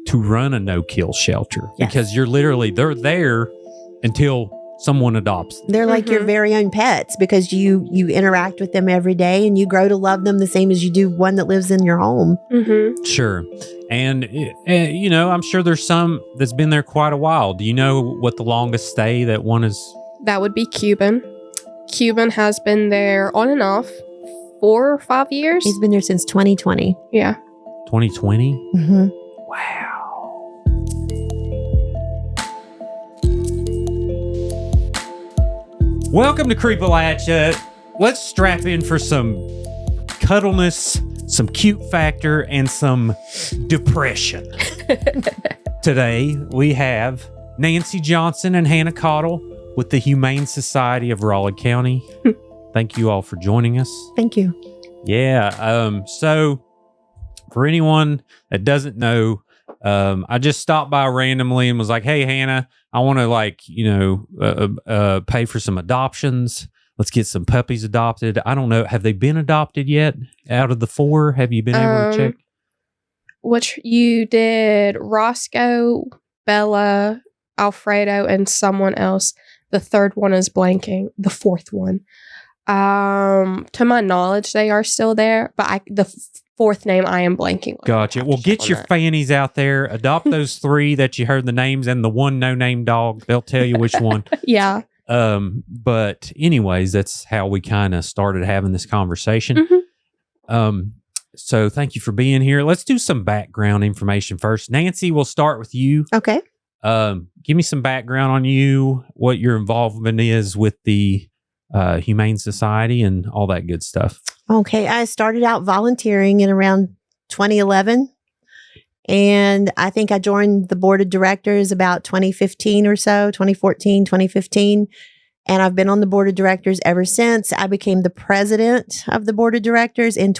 to run a no-kill shelter because they're there until someone adopts them. They're like your very own pets because you interact with them every day and you grow to love them the same as you do one that lives in your home. Sure. And, I'm sure there's some that's been there quite a while. Do you know what the longest stay that one is? That would be Cuban. Cuban has been there on and off 4 or 5 years. He's been there since 2020. Yeah. 2020? Wow. Welcome to Creepalachia. Let's strap in for some cuddleness, some cute factor, and some depression. Today, we have Nancy Johnson and Hannah Cottle with the Humane Society of Raleigh County. Thank you all for joining us. Thank you. Yeah. So for anyone that doesn't know, I just stopped by randomly and was like, hey, Hannah, I want to pay for some adoptions. Let's get some puppies adopted. I don't know. Have they been adopted yet? Out of the 4, have you been able to check? Which you did Roscoe, Bella, Alfredo, and someone else. The third one is blanking. The fourth one. To my knowledge, they are still there, but the fourth name I am blanking on. Gotcha. Well, get your fannies out there. Adopt those 3 that you heard the names and the one no-name dog. They'll tell you which one. Yeah. But anyways, that's how we kind of started having this conversation. So thank you for being here. Let's do some background information first. Nancy, we'll start with you. Okay. Give me some background on you, what your involvement is with the Humane Society and all that good stuff. Okay. I started out volunteering in around 2011. And I think I joined the board of directors about 2015 or so, 2014, 2015. And I've been on the board of directors ever since. I became the president of the board of directors in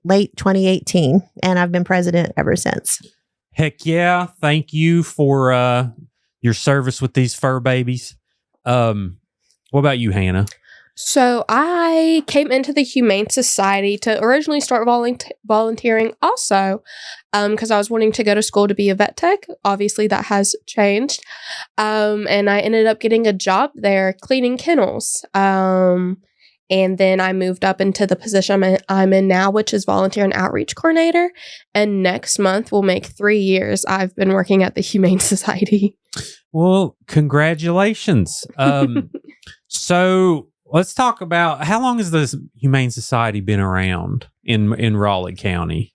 late 2018. And I've been president ever since. Heck yeah. Thank you for your service with these fur babies. What about you, Hannah? So I came into the Humane Society to originally start volunteering also because I was wanting to go to school to be a vet tech. Obviously, that has changed. And I ended up getting a job there cleaning kennels. And then I moved up into the position I'm in now, which is volunteer and outreach coordinator. And next month will make 3 years I've been working at the Humane Society. Well, congratulations. So let's talk about how long has the Humane Society been around in Raleigh County?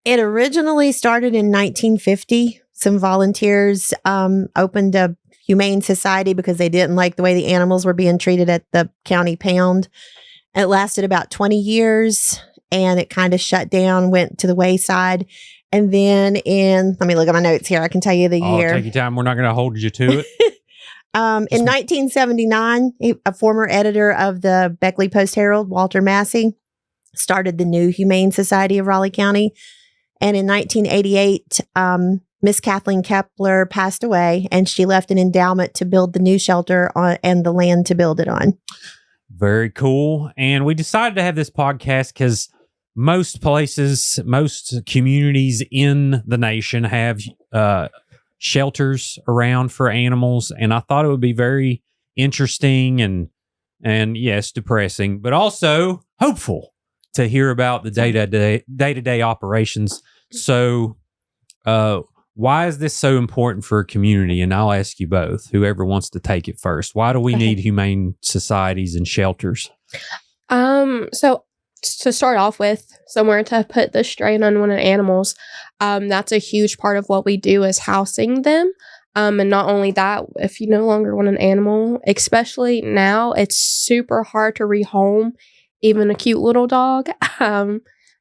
It originally started in 1950. Some volunteers opened a Humane Society because they didn't like the way the animals were being treated at the county pound. It lasted about 20 years and it kind of shut down, went to the wayside. And then let me look at my notes here. I can tell you the year. Take your time. We're not going to hold you to it. In 1979, a former editor of the Beckley Post-Herald, Walter Massey, started the new Humane Society of Raleigh County. And in 1988, Miss Kathleen Kepler passed away, and she left an endowment to build the new shelter and the land to build it on. Very cool. And we decided to have this podcast because most places, most communities in the nation have shelters around for animals, and I thought it would be very interesting and yes, depressing, but also hopeful to hear about the day-to-day operations. So why is this so important for a community? And I'll ask you both, whoever wants to take it first. Why do we need humane societies and shelters? So to start off with, somewhere to put the strain on one of the animals, that's a huge part of what we do is housing them. And not only that, if you no longer want an animal, especially now, it's super hard to rehome even a cute little dog.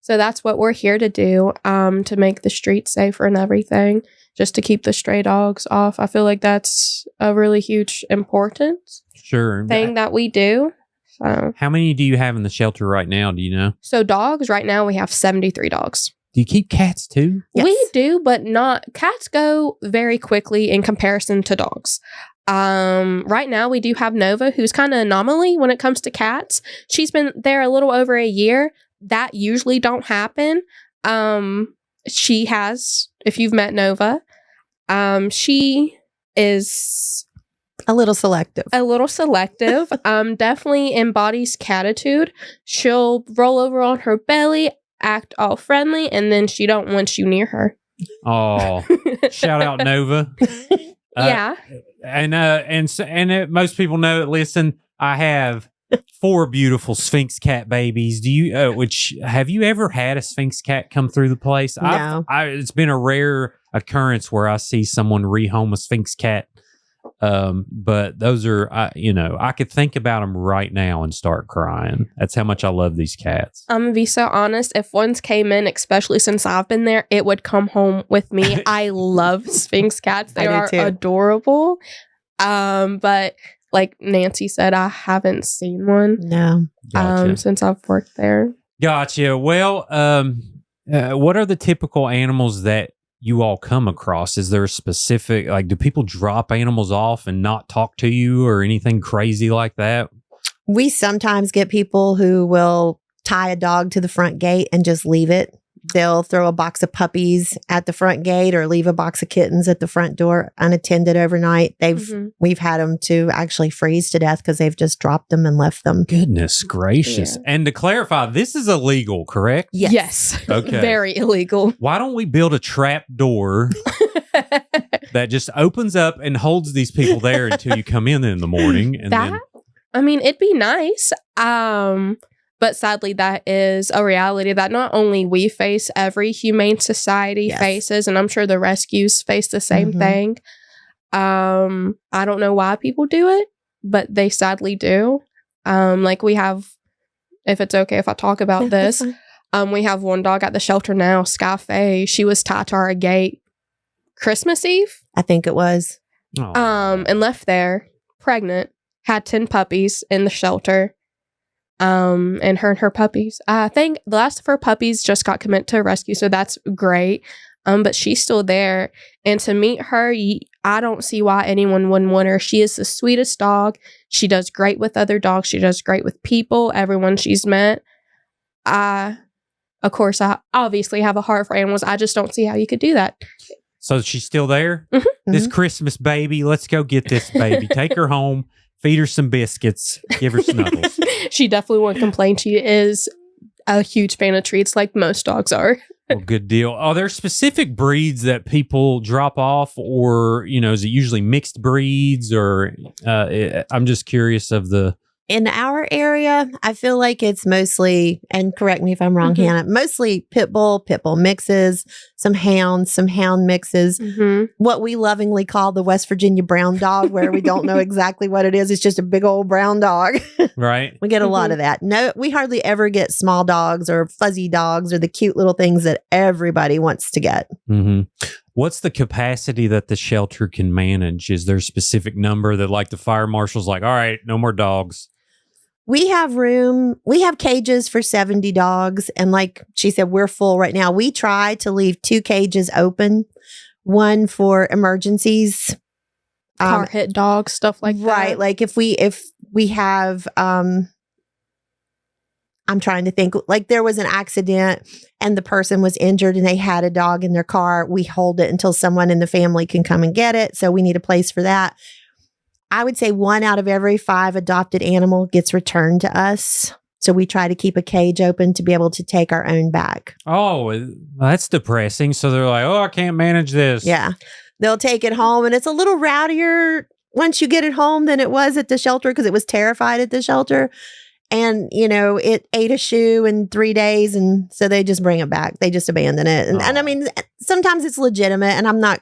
So that's what we're here to do, to make the streets safer and everything, just to keep the stray dogs off. I feel like that's a really huge important thing that we do. How many do you have in the shelter right now? Do you know? So dogs, right now we have 73 dogs. Do you keep cats too? Yes. We do, but not. Cats go very quickly in comparison to dogs. Right now we do have Nova, who's kind of an anomaly when it comes to cats. She's been there a little over a year. That usually don't happen. She has if you've met Nova, she is A little selective. Definitely embodies catitude. She'll roll over on her belly, act all friendly, and then she don't want you near her. Oh, shout out Nova. Yeah. Most people know. Listen, I have 4 beautiful Sphinx cat babies. Do you? Have you ever had a Sphinx cat come through the place? No. It's been a rare occurrence where I see someone rehome a Sphinx cat. But those are, I could think about them right now and start crying. That's how much I love these cats. I'm gonna be so honest. If ones came in, especially since I've been there, it would come home with me. I love Sphinx cats. They are adorable. But like Nancy said, I haven't seen one. No. Gotcha. Since I've worked there. Gotcha. Well, what are the typical animals that you all come across? Is there a specific, like, do people drop animals off and not talk to you or anything crazy like that? We sometimes get people who will tie a dog to the front gate and just leave it. They'll throw a box of puppies at the front gate or leave a box of kittens at the front door unattended overnight. We've had them to actually freeze to death because they've just dropped them and left them. Goodness gracious. Yeah. And to clarify, this is illegal, correct? Yes. Okay. Very illegal. Why don't we build a trap door that just opens up and holds these people there until you come in the morning? And it'd be nice. But sadly, that is a reality that not only we face, every humane society faces, and I'm sure the rescues face the same thing. I don't know why people do it, but they sadly do. Like we have, if it's okay if I talk about this, we have one dog at the shelter now, Sky Faye. She was tied to our gate Christmas Eve. I think it was. And left there, pregnant, had 10 puppies in the shelter. And her puppies. I think the last of her puppies just got committed to rescue, so that's great. But she's still there. And to meet her, I don't see why anyone wouldn't want her. She is the sweetest dog. She does great with other dogs. She does great with people, everyone she's met. Of course, I obviously have a heart for animals. I just don't see how you could do that. So she's still there? Mm-hmm. This Christmas baby, let's go get this baby. Take her home. Feed her some biscuits. Give her snuggles. She definitely won't complain. She is a huge fan of treats like most dogs are. Well, good deal. Are there specific breeds that people drop off or, is it usually mixed breeds or I'm just curious of the... In our area, I feel like it's mostly, and correct me if I'm wrong, Hannah, mostly pit bull mixes, some hound mixes. What we lovingly call the West Virginia brown dog, where we don't know exactly what it is. It's just a big old brown dog. Right. We get a lot of that. No, we hardly ever get small dogs or fuzzy dogs or the cute little things that everybody wants to get. What's the capacity that the shelter can manage? Is there a specific number that, like, the fire marshal's like, all right, no more dogs? We have room. We have cages for 70 dogs. And like she said, we're full right now. We try to leave 2 cages open, one for emergencies. Car hit dogs, stuff like that. Right. Like if we have, I'm trying to think, like there was an accident and the person was injured and they had a dog in their car. We hold it until someone in the family can come and get it. So we need a place for that. I would say 1 out of every 5 adopted animal gets returned to us. So we try to keep a cage open to be able to take our own back. Oh, that's depressing. So they're like, oh, I can't manage this. Yeah. They'll take it home and it's a little rowdier once you get it home than it was at the shelter because it was terrified at the shelter. And, it ate a shoe in 3 days. And so they just bring it back. They just abandon it. And I mean, sometimes it's legitimate and I'm not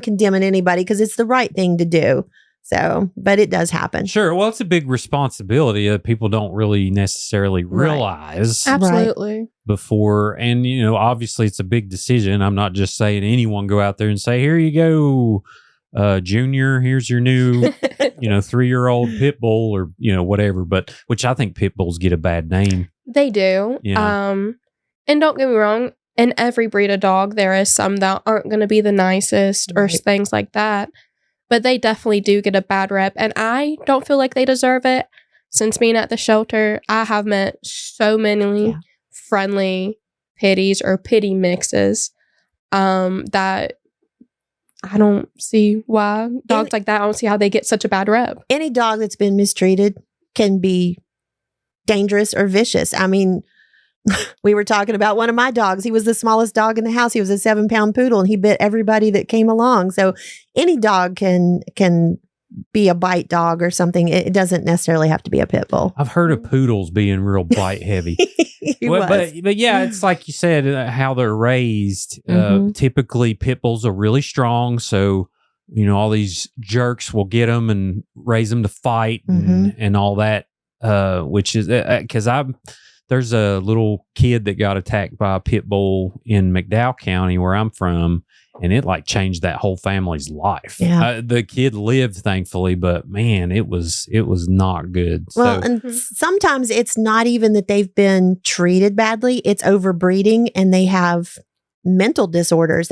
condemning anybody because it's the right thing to do. So, but it does happen. Sure. Well, it's a big responsibility that people don't really necessarily realize. Right. Absolutely. Before. And, obviously it's a big decision. I'm not just saying anyone go out there and say, here you go, Junior, here's your new, 3-year-old pit bull or, whatever. But which I think pit bulls get a bad name. They do. Yeah. And don't get me wrong. In every breed of dog, there is some that aren't going to be the nicest or things like that. But they definitely do get a bad rep. And I don't feel like they deserve it. Since being at the shelter, I have met so many friendly pitties or pity mixes. that I don't see why dogs like that, I don't see how they get such a bad rep. Any dog that's been mistreated can be dangerous or vicious. I mean, we were talking about one of my dogs. He was the smallest dog in the house. He was a 7-pound poodle, and he bit everybody that came along. So any dog can be a bite dog or something. It doesn't necessarily have to be a pit bull. I've heard of poodles being real bite heavy. But yeah, it's like you said, how they're raised. Typically, pit bulls are really strong. So, all these jerks will get them and raise them to fight and all that, which is because there's a little kid that got attacked by a pit bull in McDowell County where I'm from, and it like changed that whole family's life. Yeah. The kid lived, thankfully, but man, it was not good. Well, and sometimes it's not even that they've been treated badly; it's overbreeding, and they have mental disorders.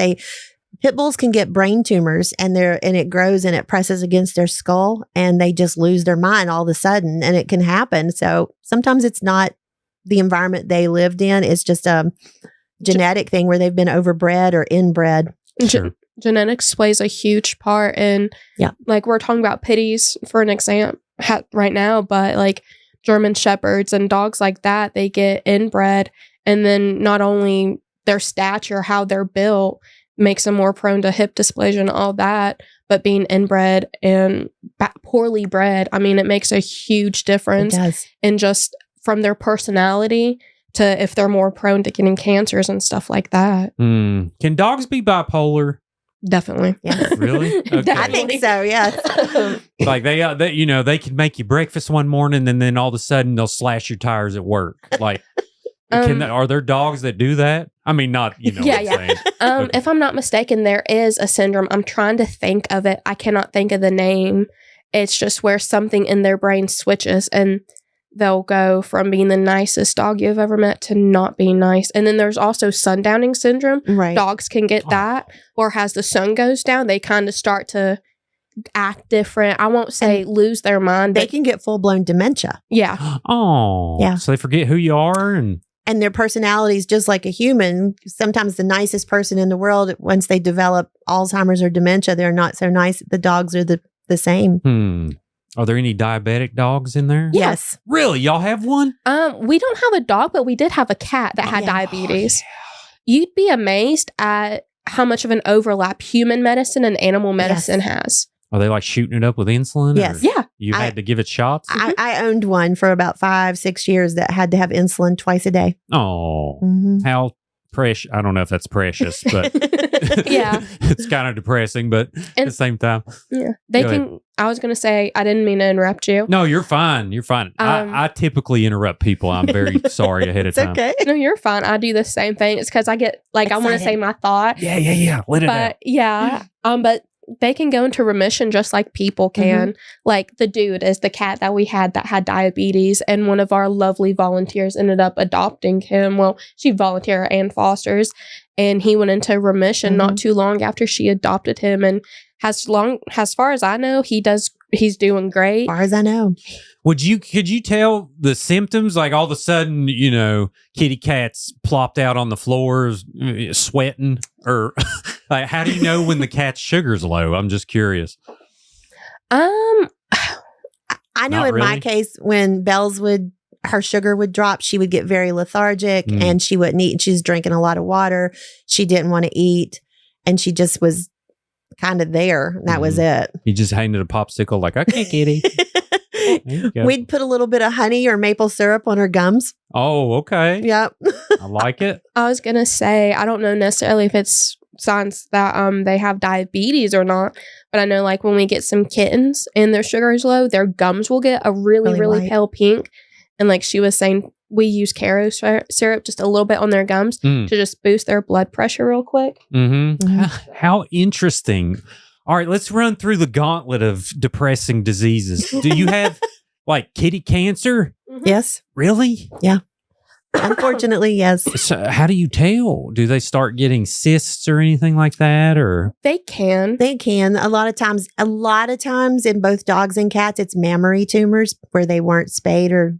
Pit bulls can get brain tumors, and it grows and it presses against their skull, and they just lose their mind all of a sudden, and it can happen. So sometimes it's not the environment they lived in. It's just a genetic thing where they've been overbred or inbred. Sure. Genetics plays a huge part in, like we're talking about pitties for an example right now, but like German shepherds and dogs like that, they get inbred, and then not only their stature, how they're built makes them more prone to hip dysplasia and all that, but being inbred and poorly bred, I mean, it makes a huge difference in just from their personality to if they're more prone to getting cancers and stuff like that. Can dogs be bipolar? Definitely. Yes. Really? Okay. I think so, yes. Like they can make you breakfast one morning and then all of a sudden they'll slash your tires at work. Like, are there dogs that do that? I mean, not, what I'm saying. Okay. If I'm not mistaken, there is a syndrome. I'm trying to think of it. I cannot think of the name. It's just where something in their brain switches and they'll go from being the nicest dog you've ever met to not being nice. And then there's also sundowning syndrome. Right. Dogs can get that, or as the sun goes down, they kind of start to act different. I won't say lose their mind. They can get full-blown dementia. Yeah. Oh. Yeah. So they forget who you are and their personality is just like a human. Sometimes the nicest person in the world, once they develop Alzheimer's or dementia, they're not so nice. The dogs are the same. Are there any diabetic dogs in there? Yes. Really? Y'all have one? We don't have a dog, but we did have a cat that had diabetes. You'd be amazed at how much of an overlap human medicine and animal medicine has. Are they like shooting it up with insulin? Yes. Yeah. You had to give it shots? I owned one for about 5-6 years that had to have insulin twice a day. Oh, how precious. I don't know if that's precious, but yeah, it's kind of depressing, but at the same time. Yeah. I was going to say, I didn't mean to interrupt you. No, you're fine. You're fine. I typically interrupt people. I'm very sorry ahead of time. Okay. No, you're fine. I do the same thing. It's because I get, like, I want to say my thought. Yeah. Let it out. Yeah. But they can go into remission just like people can. Like the dude is the cat that we had that had diabetes, and one of our lovely volunteers ended up adopting him. Well, she volunteer and fosters, and he went into remission not too long after she adopted him, and as far as I know, he's doing great. As far as I know. Could you tell the symptoms? Like all of a sudden, kitty cats plopped out on the floors, sweating, or like how do you know when the cat's sugar's low? I'm just curious. I know Not in my really? case, when her sugar would drop, she would get very lethargic and she wouldn't eat. She's drinking a lot of water. She didn't want to eat, and she just was kind of there. And that was it. You just handed a popsicle like, okay, kitty. There you go. We'd put a little bit of honey or maple syrup on her gums. Oh, okay. Yep. I like it. I was going to say, I don't know necessarily if it's signs that they have diabetes or not, but I know like when we get some kittens and their sugar is low, their gums will get a really white. pale pink. And like she was saying, we use Caro syrup just a little bit on their gums to just boost their blood pressure real quick. How interesting. All right, let's run through the gauntlet of depressing diseases. Do you have like kitty cancer? Yes. Really? Yeah. Unfortunately, yes. So how do you tell? Do they start getting cysts or anything like that? Or They can. They can. A lot of times in both dogs and cats, it's mammary tumors where they weren't spayed or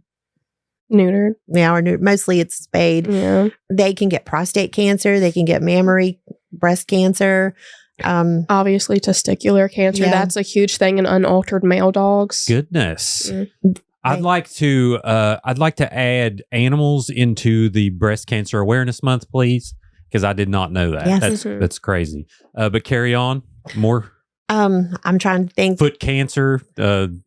Neutered. mostly it's spayed. Yeah. They can get prostate cancer. They can get mammary breast cancer. Obviously, testicular cancer. Yeah. That's a huge thing in unaltered male dogs. Goodness. Mm. I'd like to add animals into the breast cancer awareness month, please, because I did not know that. Yes. That's crazy. But carry on. More I'm trying to think. foot cancer,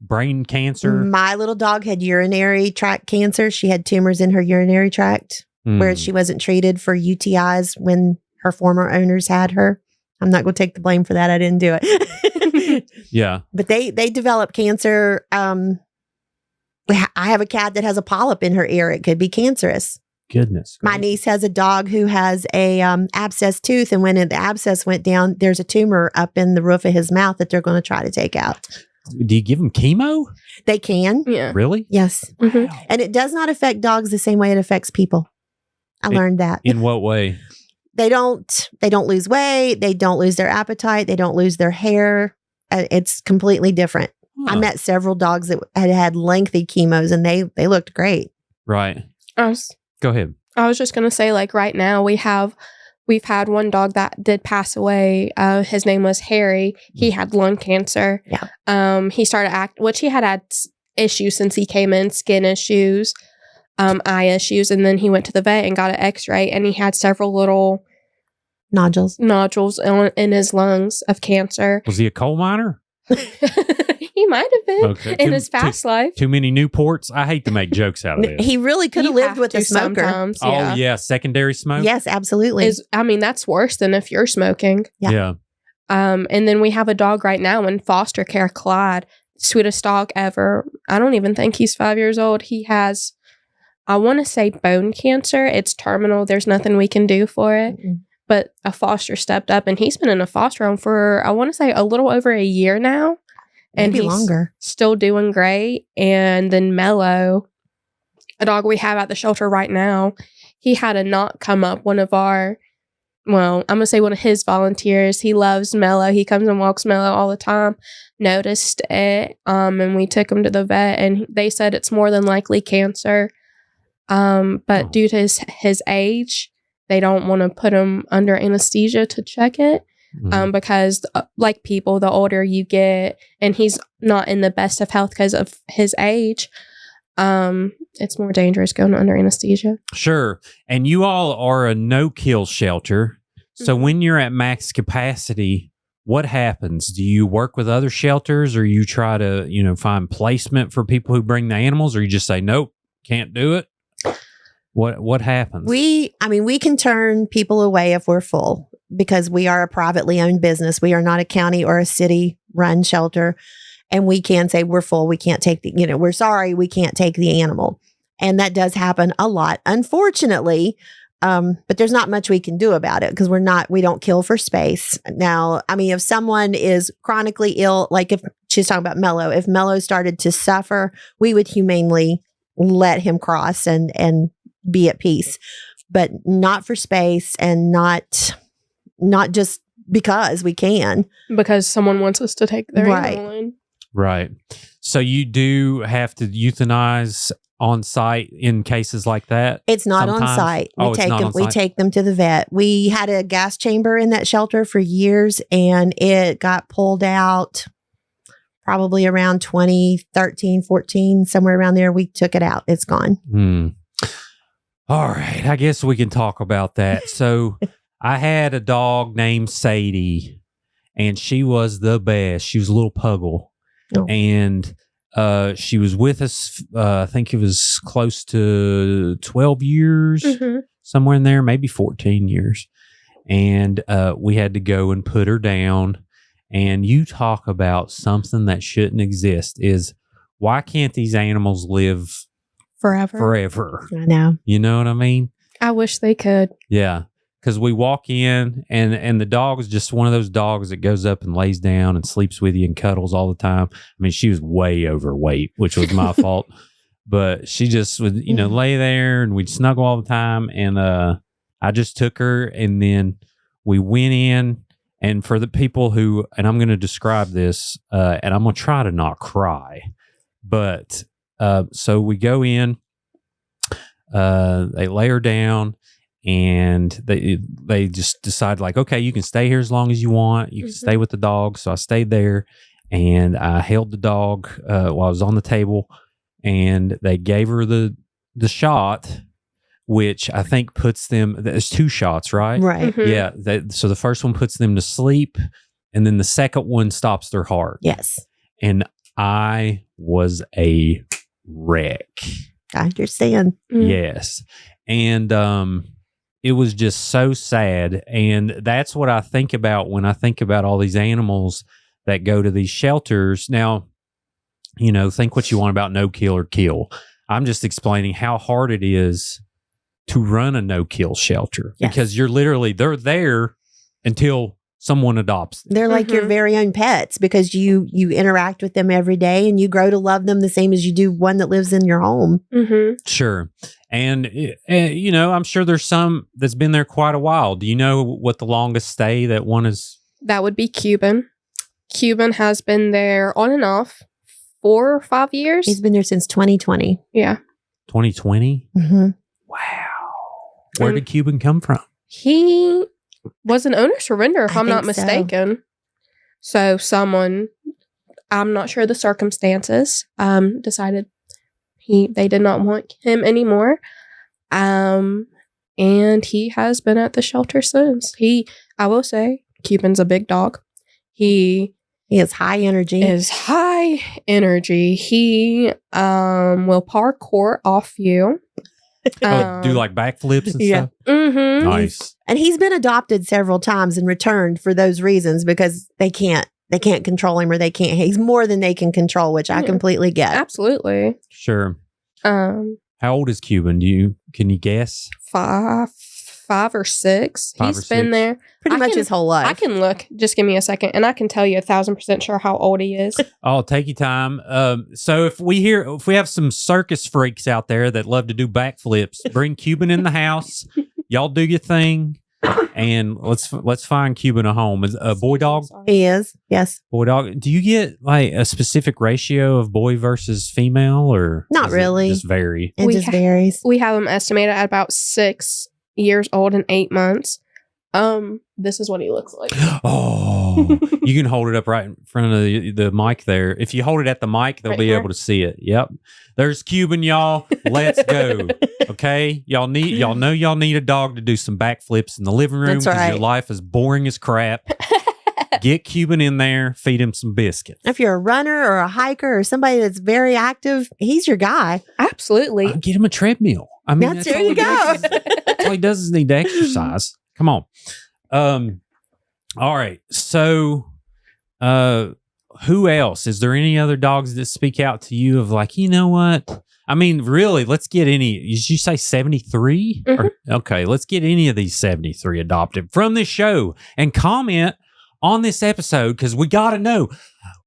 brain cancer. My little dog had urinary tract cancer. She had tumors in her urinary tract where she wasn't treated for UTIs when her former owners had her. I'm not going to take the blame for that. I didn't do it. Yeah. But they develop cancer. I have a cat that has a polyp in her ear. It could be cancerous. Goodness. My niece has a dog who has a abscess tooth, and when the abscess went down, there's a tumor up in the roof of his mouth that they're going to try to take out. Do you give them chemo? They can. Yeah. Really? Yes. Mhm. Wow. And it does not affect dogs the same way it affects people. I learned that. In what way? They don't lose weight. They don't lose their appetite. They don't lose their hair. It's completely different. I Huh. met several dogs that had lengthy chemos, and they looked great. Right. I Go ahead. was just gonna say, like right now we've had one dog that did pass away. His name was Harry. He had lung cancer. Yeah. He started which he had issues since he came in, skin issues, eye issues, and then he went to the vet and got an X-ray, and he had several little Nodules. nodules in his lungs of cancer. Was he a coal miner? He might have been Okay. in his past life. Too many Newports? I hate to make jokes out of this. He really could have You lived with to a smoker. sometimes, Oh, yeah. Secondary smoke? Yes, absolutely. that's worse than if you're smoking. Yeah. And then we have a dog right now in foster care, Clyde, sweetest dog ever. I don't even think he's 5 years old. He has, I want to say, bone cancer. It's terminal. There's nothing we can do for it. Mm-mm. But a foster stepped up, and he's been in a foster home for, I want to say, a little over a year now. And Maybe he's longer. still doing great. And then Mello, a dog we have at the shelter right now, he had a knot come up. I'm going to say one of his volunteers. He loves Mello. He comes and walks Mello all the time. Noticed it. And we took him to the vet, and they said it's more than likely cancer. But due to his age, they don't want to put him under anesthesia to check it. Because like people, the older you get, and he's not in the best of health because of his age, it's more dangerous going under anesthesia. Sure. And you all are a no-kill shelter. So when you're at max capacity, what happens? Do you work with other shelters, or you try to, find placement for people who bring the animals, or you just say, nope, can't do it? What happens? We can turn people away if we're full, because we are a privately owned business. We are not a county or a city run shelter. And we can say we're full. We can't take we're sorry. We can't take the animal. And that does happen a lot, unfortunately. But there's not much we can do about it, because we don't kill for space. Now, if someone is chronically ill, like if she's talking about Mello, if Mello started to suffer, we would humanely let him cross and be at peace, but not for space, and not just because we can. Because someone wants us to take their Right. animal in. Right. So you do have to euthanize on site in cases like that? It's not sometimes? on site. Oh, it's not on We site? take them to the vet. We had a gas chamber in that shelter for years, and it got pulled out probably around 2013, 14, somewhere around there. We took it out. It's gone. All right. I guess we can talk about that. So I had a dog named Sadie, and she was the best. She was a little puggle. Oh. And she was with us, I think it was close to 12 years, somewhere in there, maybe 14 years. And we had to go and put her down. And you talk about something that shouldn't exist is, why can't these animals live forever? I know. You know what I mean? I wish they could. Yeah. Because we walk in, and the dog is just one of those dogs that goes up and lays down and sleeps with you and cuddles all the time. She was way overweight, which was my fault. But she just would, lay there, and we'd snuggle all the time. And I just took her, and then we went in. And for the people who, and I'm going to describe this, and I'm going to try to not cry. But so we go in, they lay her down, and they just decided like, okay, you can stay here as long as you want. You can stay with the dog. So I stayed there, and I held the dog while I was on the table, and they gave her the shot, which I think puts them. There's 2 shots, right? Right. Yeah. So the first one puts them to sleep, and then the second one stops their heart. Yes. And I was a wreck. I understand. Yes. And it was just so sad. And that's what I think about when I think about all these animals that go to these shelters. Now, think what you want about no kill or kill. I'm just explaining how hard it is to run a no kill shelter, because they're there until someone adopts them. They're like your very own pets, because you interact with them every day, and you grow to love them the same as you do one that lives in your home. Sure. And, I'm sure there's some that's been there quite a while. Do you know what the longest stay that one is? That would be Cuban. Cuban has been there on and off 4 or 5 years. He's been there since 2020. Yeah. 2020? Mm-hmm. Wow. Where did Cuban come from? He was an owner surrender, if I'm not mistaken. So someone, I'm not sure the circumstances, decided they did not want him anymore. And he has been at the shelter since. I will say, Cuban's a big dog. He is high energy. He will parkour off you. Do like backflips and stuff? Mm-hmm. Nice. And he's been adopted several times and returned for those reasons, because they can't control him, or he's more than they can control, which I completely get. Absolutely. Sure. How old is Cuban? Can you guess? 5 or 6. He's been there pretty much his whole life. I can look. Just give me a second, and I can tell you 1,000% sure how old he is. Oh, take your time. So if we have some circus freaks out there that love to do backflips, bring Cuban in the house. Y'all do your thing, and let's find Cuban a home. Is a boy dog? He is. Yes. Boy dog. Do you get like a specific ratio of boy versus female, or not really? It just vary. It just varies. We have him estimated at about 6 years old and 8 months. This is what he looks like. Oh, you can hold it up right in front of the mic there. If you hold it at the mic, they'll be able to see it. Yep. There's Cuban, y'all. Let's go. Okay. Y'all need a dog to do some backflips in the living room, because your life is boring as crap. Get Cuban in there, feed him some biscuits. If you're a runner or a hiker or somebody that's very active, he's your guy. Absolutely. Get him a treadmill. I mean, there you go. All he does is need to exercise. Come on. All right. So, who else? Is there any other dogs that speak out to you of like, you know what? I mean, really, let's get any. Did you say 73? Okay, let's get any of these 73 adopted from this show and comment on this episode, because we got to know.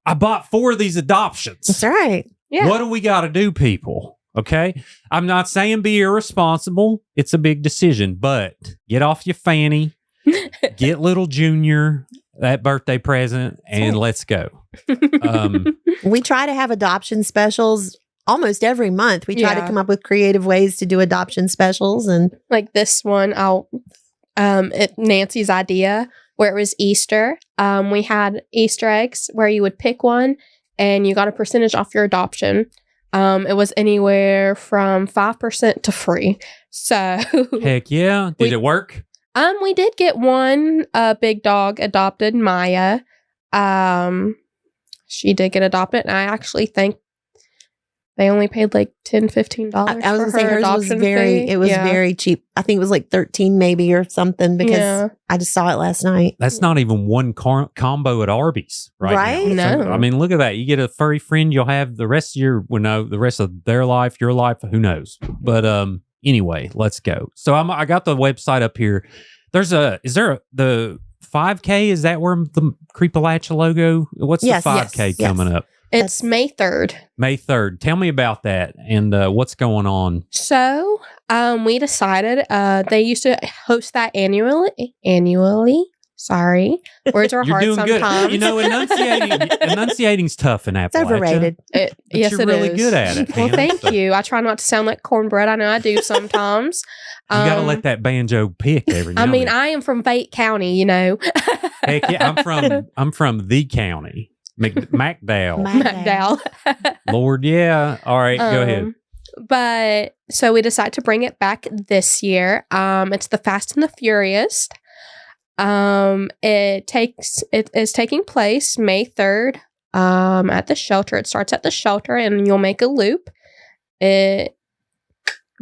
I bought 4 of these adoptions. That's right. Yeah. What do we got to do, people? Okay. I'm not saying be irresponsible. It's a big decision, but get off your fanny, get little Junior that birthday present, and let's go. We try to have adoption specials almost every month. We try to come up with creative ways to do adoption specials, and like this one, Nancy's idea, where it was Easter. We had Easter eggs where you would pick one and you got a percentage off your adoption. It was anywhere from 5% to free. So heck yeah. Did it work? We did get one big dog adopted, Maya. She did get adopted, and I actually think they only paid like $10, $15 I was for gonna say her hers was adoption very fee. it was very cheap. I think it was like 13 maybe or something, because I just saw it last night. That's not even one combo at Arby's right now. No. So, I mean, look at that. You get a furry friend, you'll have the rest of the rest of their life, your life, who knows. But anyway, let's go. So I got the website up here. The 5K, is that where the Creepalachia logo? What's the 5K coming up? It's May 3rd. May 3rd. Tell me about that and what's going on. So, we decided they used to host that annually. Sorry. Words are You're hard doing sometimes. good. You know, enunciating's tough in It's Appalachia. overrated. But Yes, you're it really is. good at it. Well, Hannah, thank so you. I try not to sound like cornbread. I know I do sometimes. You got to let that banjo pick every now I and mean, then. I am from Fayette County, you know. Heck yeah, I'm from the county, McDowell. McDowell. Lord, yeah. All right, go ahead. But so we decided to bring it back this year. It's the Fast and the Furious. It is taking place May 3rd. At the shelter. It starts at the shelter, and you'll make a loop.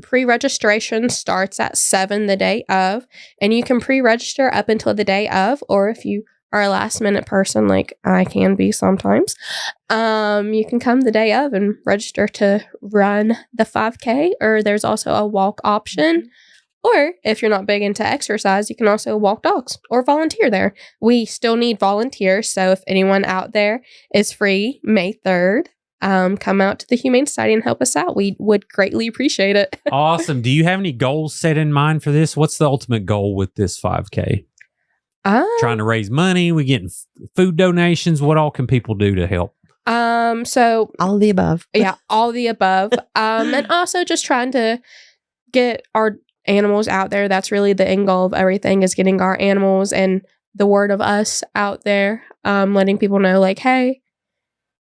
Pre-registration starts at 7 the day of, and you can pre-register up until the day of, or if you are a last-minute person like I can be sometimes, you can come the day of and register to run the 5K, or there's also a walk option. Or if you're not big into exercise, you can also walk dogs or volunteer there. We still need volunteers, so if anyone out there is free May 3rd, come out to the Humane Society and help us out. We would greatly appreciate it. Awesome. Do you have any goals set in mind for this? What's the ultimate goal with this 5K? Trying to raise money? We getting food donations? What all can people do to help? So All of the above. yeah, all the above. And also just trying to get our animals out there. That's really the end goal of everything, is getting our animals and the word of us out there. Letting people know, like, hey,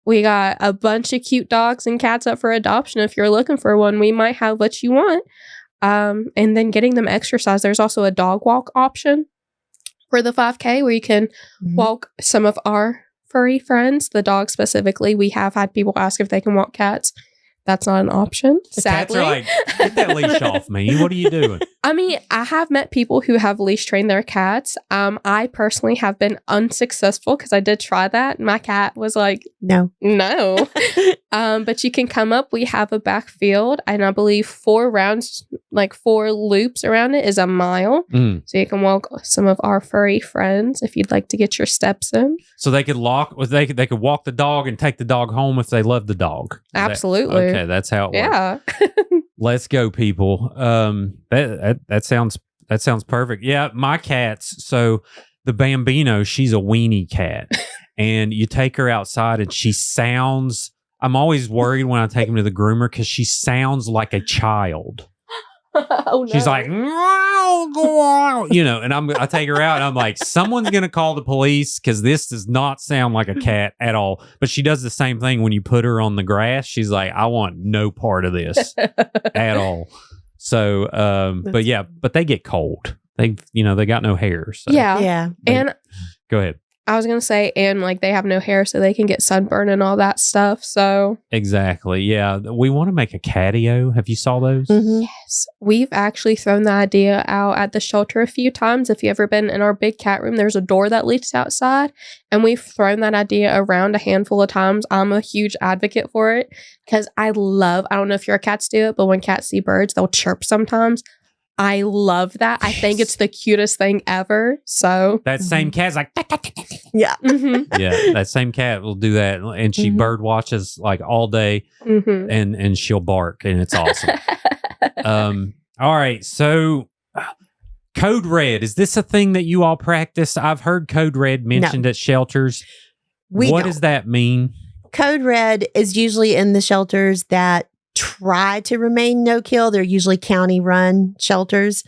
we got a bunch of cute dogs and cats up for adoption. If you're looking for one, we might have what you want. And then getting them exercise. There's also a dog walk option for the 5K where you can walk some of our furry friends, the dogs specifically. We have had people ask if they can walk cats. That's not an option, sadly. Cats are like, get that leash off me. What are you doing? I mean, I have met people who have leash trained their cats. I personally have been unsuccessful because I did try that. My cat was like, No. But you can come up. We have a back field, and I believe 4 rounds, like 4 loops around it, is a mile. So you can walk some of our furry friends if you'd like to get your steps in. So they could walk the dog and take the dog home if they love the dog. Absolutely. Okay, that's how it works. Yeah. Let's go, people. That sounds perfect. Yeah, my cats. So the Bambino, she's a weenie cat, and you take her outside, and she sounds. I'm always worried when I take him to the groomer because she sounds like a child. Oh, no. She's like, you know, and I take her out and I'm like, someone's going to call the police because this does not sound like a cat at all. But she does the same thing when you put her on the grass. She's like, I want no part of this at all. So, but they get cold. They got no hair. So Yeah. And go ahead. I was going to say, and like they have no hair, so they can get sunburn and all that stuff. So Exactly. Yeah. We want to make a catio. Have you saw those? yes, we've actually thrown the idea out at the shelter a few times. If you've ever been in our big cat room, there's a door that leads outside, and we've thrown that idea around a handful of times. I'm a huge advocate for it because I don't know if your cats do it, but when cats see birds, they'll chirp sometimes. I love that. I think it's the cutest thing ever. So That same cat's like, Yeah. yeah, that same cat will do that. And she bird watches like all day and she'll bark, and it's awesome. All right. So Code Red, is this a thing that you all practice? I've heard Code Red mentioned at shelters. What does that mean? Code Red is usually in the shelters that try to remain no kill. They're usually county run shelters,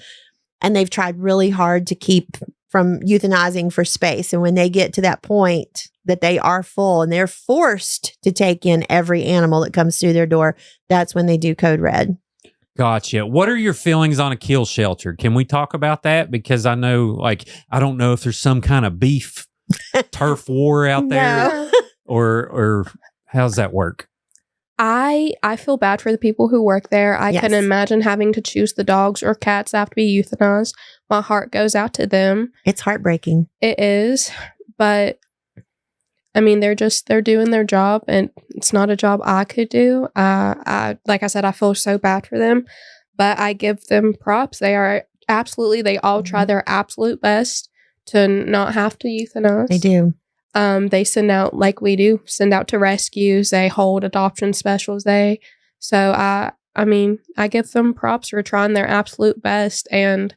and they've tried really hard to keep from euthanizing for space. And when they get to that point that they are full and they're forced to take in every animal that comes through their door, that's when they do Code Red. Gotcha. What are your feelings on a kill shelter? Can we talk about that? Because I know, I don't know if there's some kind of beef turf war out there, No. or how does that work? I feel bad for the people who work there. I Yes. couldn't imagine having to choose the dogs or cats that have to be euthanized. My heart goes out to them. It's heartbreaking. It is, but I mean, they're doing their job, and it's not a job I could do. Like I said, I feel so bad for them, but I give them props. They all try their absolute best to not have to euthanize. They do. They send out, like we do, send out to rescues. They hold adoption specials. So I give them props for trying their absolute best. And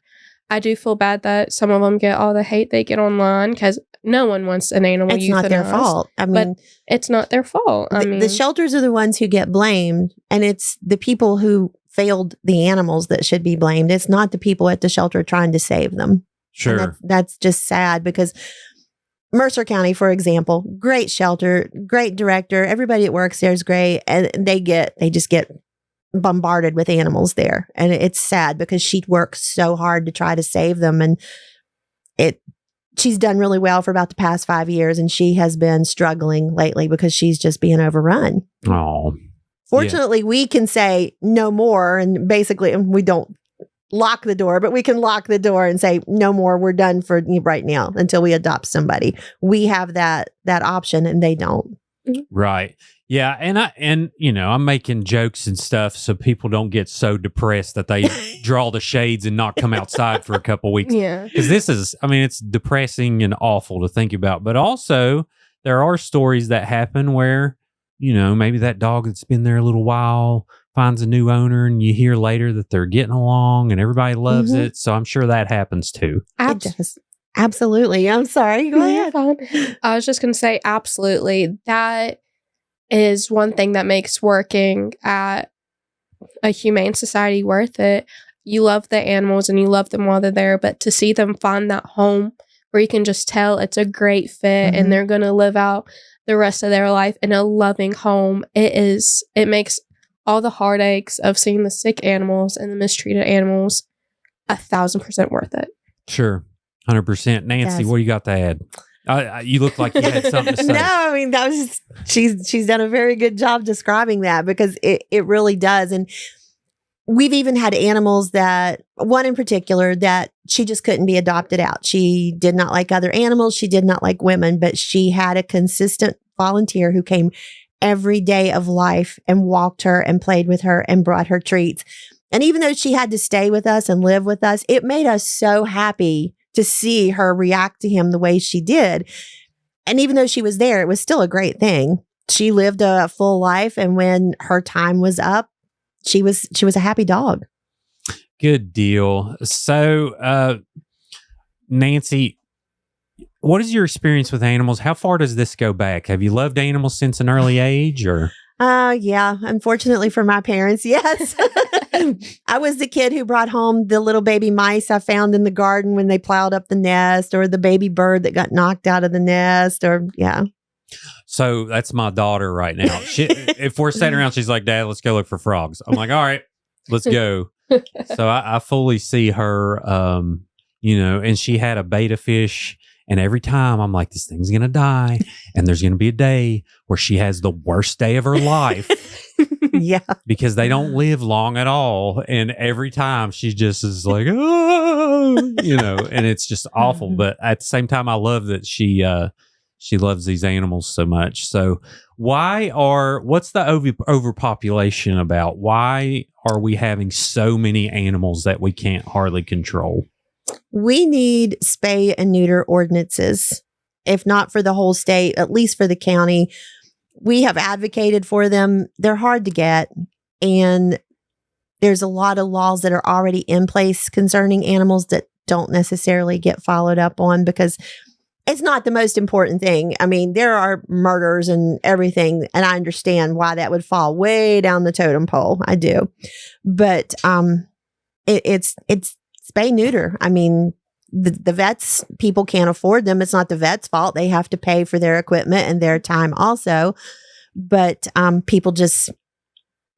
I do feel bad that some of them get all the hate they get online because no one wants an animal It's euthanized. not their fault. I mean, but it's not their fault. I mean, the shelters are the ones who get blamed, and it's the people who failed the animals that should be blamed. It's not the people at the shelter trying to save them. Sure. And that's just sad because Mercer County, for example, great shelter, great director. Everybody that works there is great. And they just get bombarded with animals there. And it's sad because she works so hard to try to save them. And she's done really well for about the past 5 years. And she has been struggling lately because she's just being overrun. Oh, fortunately, we can say no more. And basically, we don't lock the door, but we can lock the door and say no more. We're done for right now until we adopt somebody. We have that option, and they don't. Right. Yeah, and I'm making jokes and stuff so people don't get so depressed that they draw the shades and not come outside for a couple weeks. Yeah. Because it's depressing and awful to think about. But also, there are stories that happen where, maybe that dog that's been there a little while finds a new owner, and you hear later that they're getting along and everybody loves it. So I'm sure that happens too. It does. Absolutely. I'm sorry. Go ahead. I was just going to say, absolutely. That is one thing that makes working at a humane society worth it. You love the animals and you love them while they're there, but to see them find that home where you can just tell it's a great fit and they're going to live out the rest of their life in a loving home, it makes all the heartaches of seeing the sick animals and the mistreated animals 1,000% worth it. Sure. 100%. Nancy, what do you got to add? You look like you had something to say. No, I mean, that was she's done a very good job describing that because it really does. And we've even had animals one in particular that she just couldn't be adopted out. She did not like other animals. She did not like women, but she had a consistent volunteer who came every day of life and walked her and played with her and brought her treats. And even though she had to stay with us and live with us, it made us so happy to see her react to him the way she did. And even though she was there, it was still a great thing. She lived a full life. And when her time was up, she was a happy dog. Good deal. So, Nancy, what is your experience with animals? How far does this go back? Have you loved animals since an early age, or? Yeah. Unfortunately for my parents, yes. I was the kid who brought home the little baby mice I found in the garden when they plowed up the nest, or the baby bird that got knocked out of the nest, So that's my daughter right now. If we're sitting around, she's like, "Dad, let's go look for frogs." I'm like, "All right, let's go." So I fully see her, and she had a betta fish. And every time I'm like, this thing's going to die. And there's going to be a day where she has the worst day of her life. Yeah. Because they don't live long at all. And every time she just is like, oh, and it's just awful. But at the same time, I love that she loves these animals so much. So what's the overpopulation about? Why are we having so many animals that we can't hardly control? We need spay and neuter ordinances, if not for the whole state, at least for the county. We have advocated for them. They're hard to get. And there's a lot of laws that are already in place concerning animals that don't necessarily get followed up on because it's not the most important thing. I mean, there are murders and everything, and I understand why that would fall way down the totem pole. I do. But it's spay neuter. I mean, the vets, people can't afford them. It's not the vet's fault. They have to pay for their equipment and their time also. But people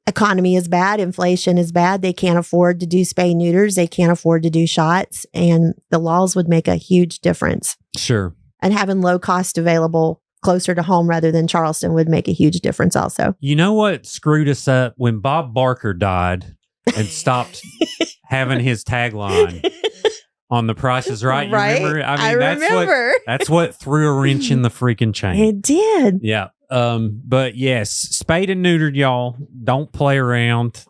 economy is bad. Inflation is bad. They can't afford to do spay neuters. They can't afford to do shots. And the laws would make a huge difference. Sure. And having low cost available closer to home rather than Charleston would make a huge difference also. You know what screwed us up? When Bob Barker died and stopped having his tagline on The Price is Right. You remember? I remember. That's what threw a wrench in the freaking chain. It did. Yeah. But yes, spayed and neutered, y'all. Don't play around.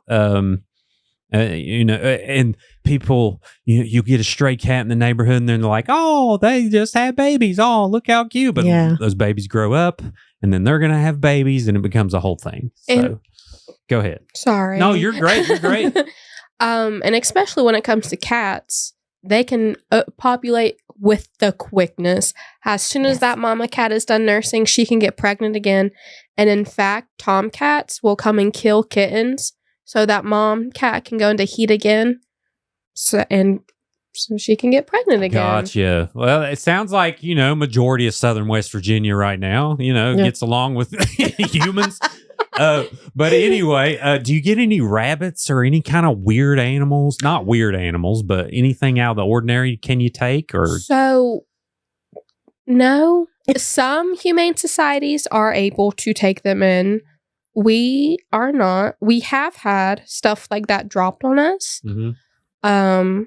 And people, you get a stray cat in the neighborhood and they're like, oh, they just had babies. Oh, look how cute. But those babies grow up and then they're going to have babies and it becomes a whole thing. So go ahead. Sorry. No, you're great. You're great. And especially when it comes to cats, they can populate with the quickness. As soon as that mama cat is done nursing, she can get pregnant again. And in fact, tomcats will come and kill kittens so that mom cat can go into heat again. So she can get pregnant again. Gotcha. Well, it sounds like, majority of Southern West Virginia right now, gets along with humans. But anyway, do you get any rabbits or any kind of weird animals? Not weird animals, but anything out of the ordinary can you take? Or So, no. Some humane societies are able to take them in. We are not. We have had stuff like that dropped on us. Mm-hmm.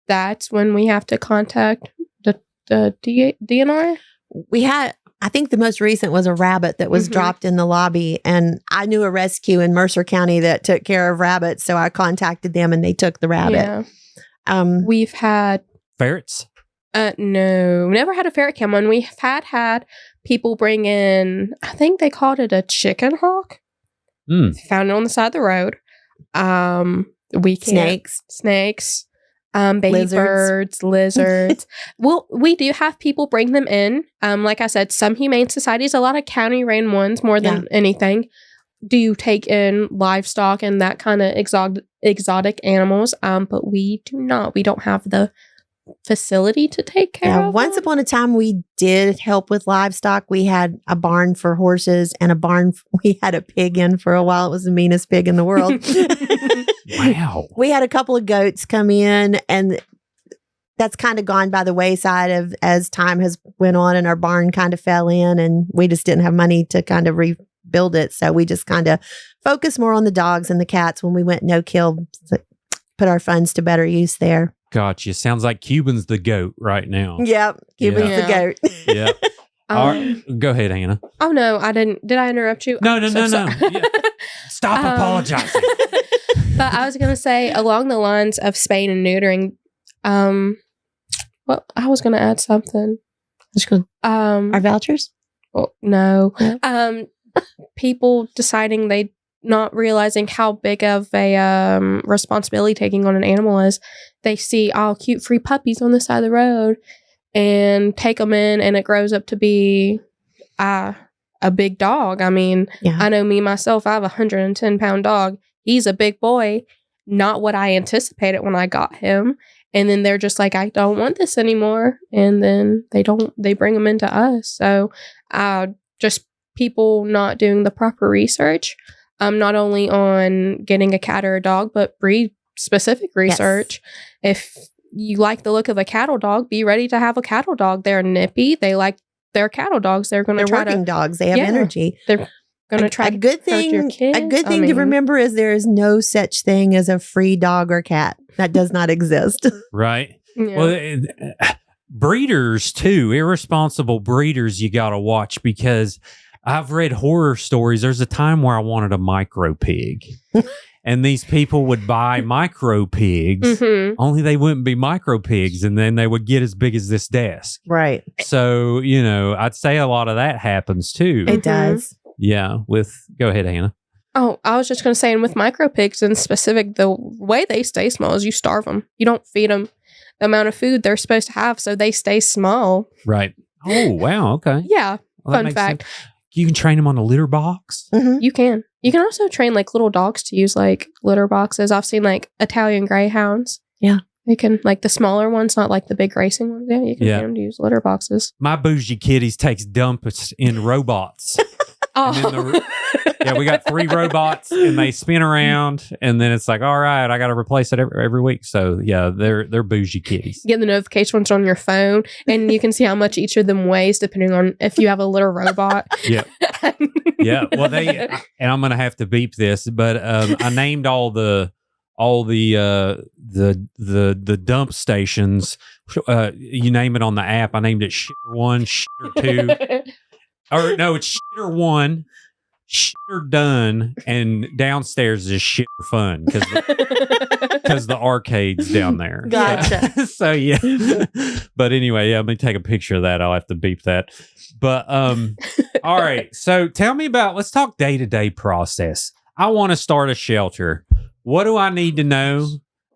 That's when we have to contact the DNR. We had, I think the most recent was a rabbit that was dropped in the lobby, and I knew a rescue in Mercer County that took care of rabbits, so I contacted them and they took the rabbit. Yeah. We've had ferrets. No, never had a ferret come on. We've had people bring in, I think they called it a chicken hawk. Found it on the side of the road. Snakes. Baby birds, lizards. Well, we do have people bring them in. Like I said, some humane societies, a lot of county ran ones more than anything, do take in livestock and that kind of exotic animals. But we do not. We don't have the facility to take care of once them. upon a time we did help with livestock. We had a barn for horses and we had a pig in for a while. It was the meanest pig in the world. Wow. We had a couple of goats come in, and that's kind of gone by the wayside as time has went on, and our barn kind of fell in, and we just didn't have money to kind of rebuild it. So we just kind of focused more on the dogs and the cats when we went no kill, put our funds to better use there. Gotcha. Sounds like Cuban's the goat right now. Yep. Cuban's the goat. Yeah. All right. Go ahead, Hannah. Oh, no, I didn't. Did I interrupt you? No. Yeah. Stop apologizing. But I was going to say, along the lines of spaying and neutering, well, I was going to add something. Our vouchers? Well, no. People deciding they not realizing how big of a responsibility taking on an animal is. They see all cute free puppies on the side of the road and take them in, and it grows up to be a big dog. I mean, I know me myself, I have a 110-pound dog. He's a big boy, not what I anticipated when I got him. And then they're just like, I don't want this anymore. And then they bring them into us. So just people not doing the proper research, not only on getting a cat or a dog, but breed specific research. Yes. If you like the look of a cattle dog, be ready to have a cattle dog. They're nippy. They like their cattle dogs. They're going to try working dogs. They have energy. They're going to try a good thing. Your kids. A good thing to remember is there is no such thing as a free dog or cat. That does not exist. Right. Yeah. Well, breeders too, irresponsible breeders, you got to watch, because I've read horror stories. There's a time where I wanted a micro pig. And these people would buy micro pigs, only they wouldn't be micro pigs, and then they would get as big as this desk. Right. So, I'd say a lot of that happens too. It does. Yeah. Go ahead, Hannah. Oh, I was just going to say, and with micro pigs in specific, the way they stay small is you starve them. You don't feed them the amount of food they're supposed to have, so they stay small. Right. Oh, wow. Okay. Yeah. Well, fun fact. Sense. You can train them on a litter box. You can. You can also train like little dogs to use like litter boxes. I've seen like Italian greyhounds. Yeah. They can, like the smaller ones, not like the big racing ones. Yeah, you can train them to use litter boxes. My bougie kitties takes dumps in robots. Oh. We got 3 robots, and they spin around, and then it's like, all right, I got to replace it every week. So yeah, they're bougie kitties. Get the notifications on your phone, and you can see how much each of them weighs depending on if you have a litter robot. Yeah. Yeah. Well, and I'm gonna have to beep this, but I named all the dump stations. You name it on the app. I named it Shitter 1, Shitter 2. Or no, it's Shitter 1, Shitter Done, and downstairs is Shitter Fun because the arcade's down there. Gotcha. So yeah. But anyway, let me take a picture of that. I'll have to beep that. But all right. So tell me let's talk day-to-day process. I want to start a shelter. What do I need to know?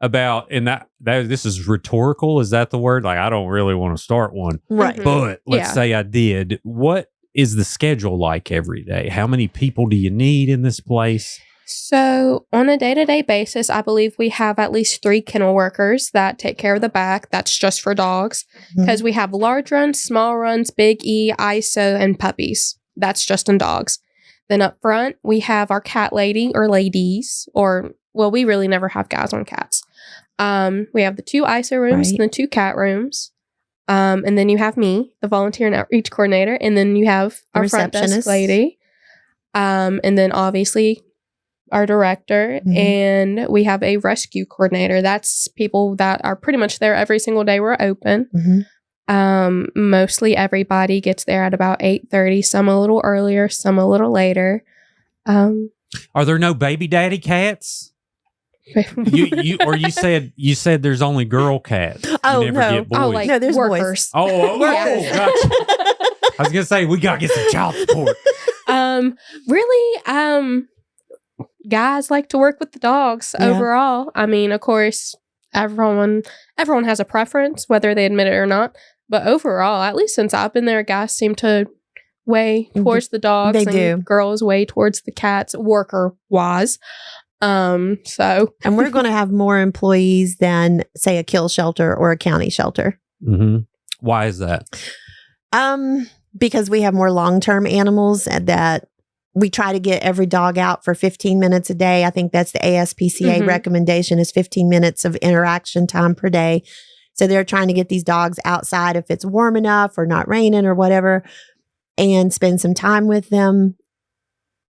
about, and that this is rhetorical. Is that the word? Like, I don't really want to start one, Right. Mhm. but let's Yeah. say I did. What is the schedule like every day? How many people do you need in this place? So, on a day-to-day basis, I believe we have at least 3 kennel workers that take care of the back. That's just for dogs. Because we have large runs, small runs, Big E, ISO, and puppies. That's just in dogs. Then up front, we have our cat lady or ladies, or, well, we really never have guys on cats. We have the 2 ISO rooms Right. and the 2 cat rooms. And then you have me, the volunteer and outreach coordinator. And then you have The our front desk receptionist. lady. And then obviously our director, Mhm. and we have a rescue coordinator. That's people that are pretty much there every single day we're open. Mhm. Mostly everybody gets there at about 8:30, some a little earlier, some a little later. Are there no baby daddy cats? You said there's only girl cats. Oh, you never no. get boys. Oh, like No, there's boys. workers. Gotcha. I was gonna say we gotta get some child support. Really, guys like to work with the dogs Yeah. overall. I mean, of course, everyone has a preference, whether they admit it or not. But overall, at least since I've been there, guys seem to weigh towards the dogs. They and do. Girls weigh towards the cats, worker wise. So And we're going to have more employees than, say, a kill shelter or a county shelter. Mm-hmm. Why is that? Because we have more long-term animals and that we try to get every dog out for 15 minutes a day. I think that's the ASPCA Mhm. recommendation is 15 minutes of interaction time per day. So they're trying to get these dogs outside if it's warm enough or not raining or whatever and spend some time with them.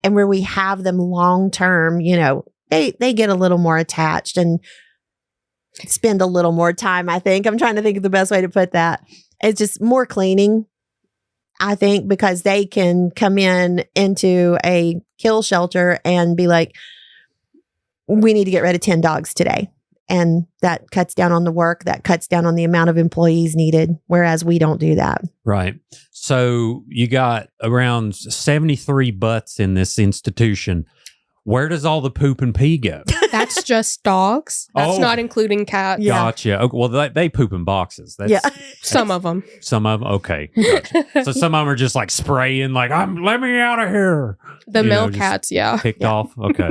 And where we have them long-term, they get a little more attached and spend a little more time, I think. I'm trying to think of the best way to put that. It's just more cleaning, I think, because they can come into a kill shelter and be like, we need to get rid of 10 dogs today. And that cuts down on the work, that cuts down on the amount of employees needed, whereas we don't do that. Right. So you got around 73 butts in this institution. Where does all the poop and pee go? that's just dogs. That's Oh. not including cats. Yeah. Gotcha. Okay, well, they poop in boxes. That's, Yeah. Some of them. Some of them. Okay. Gotcha. So some of them are just like spraying, like, let me out of here. The You know, male just cats, yeah. Picked off. Okay.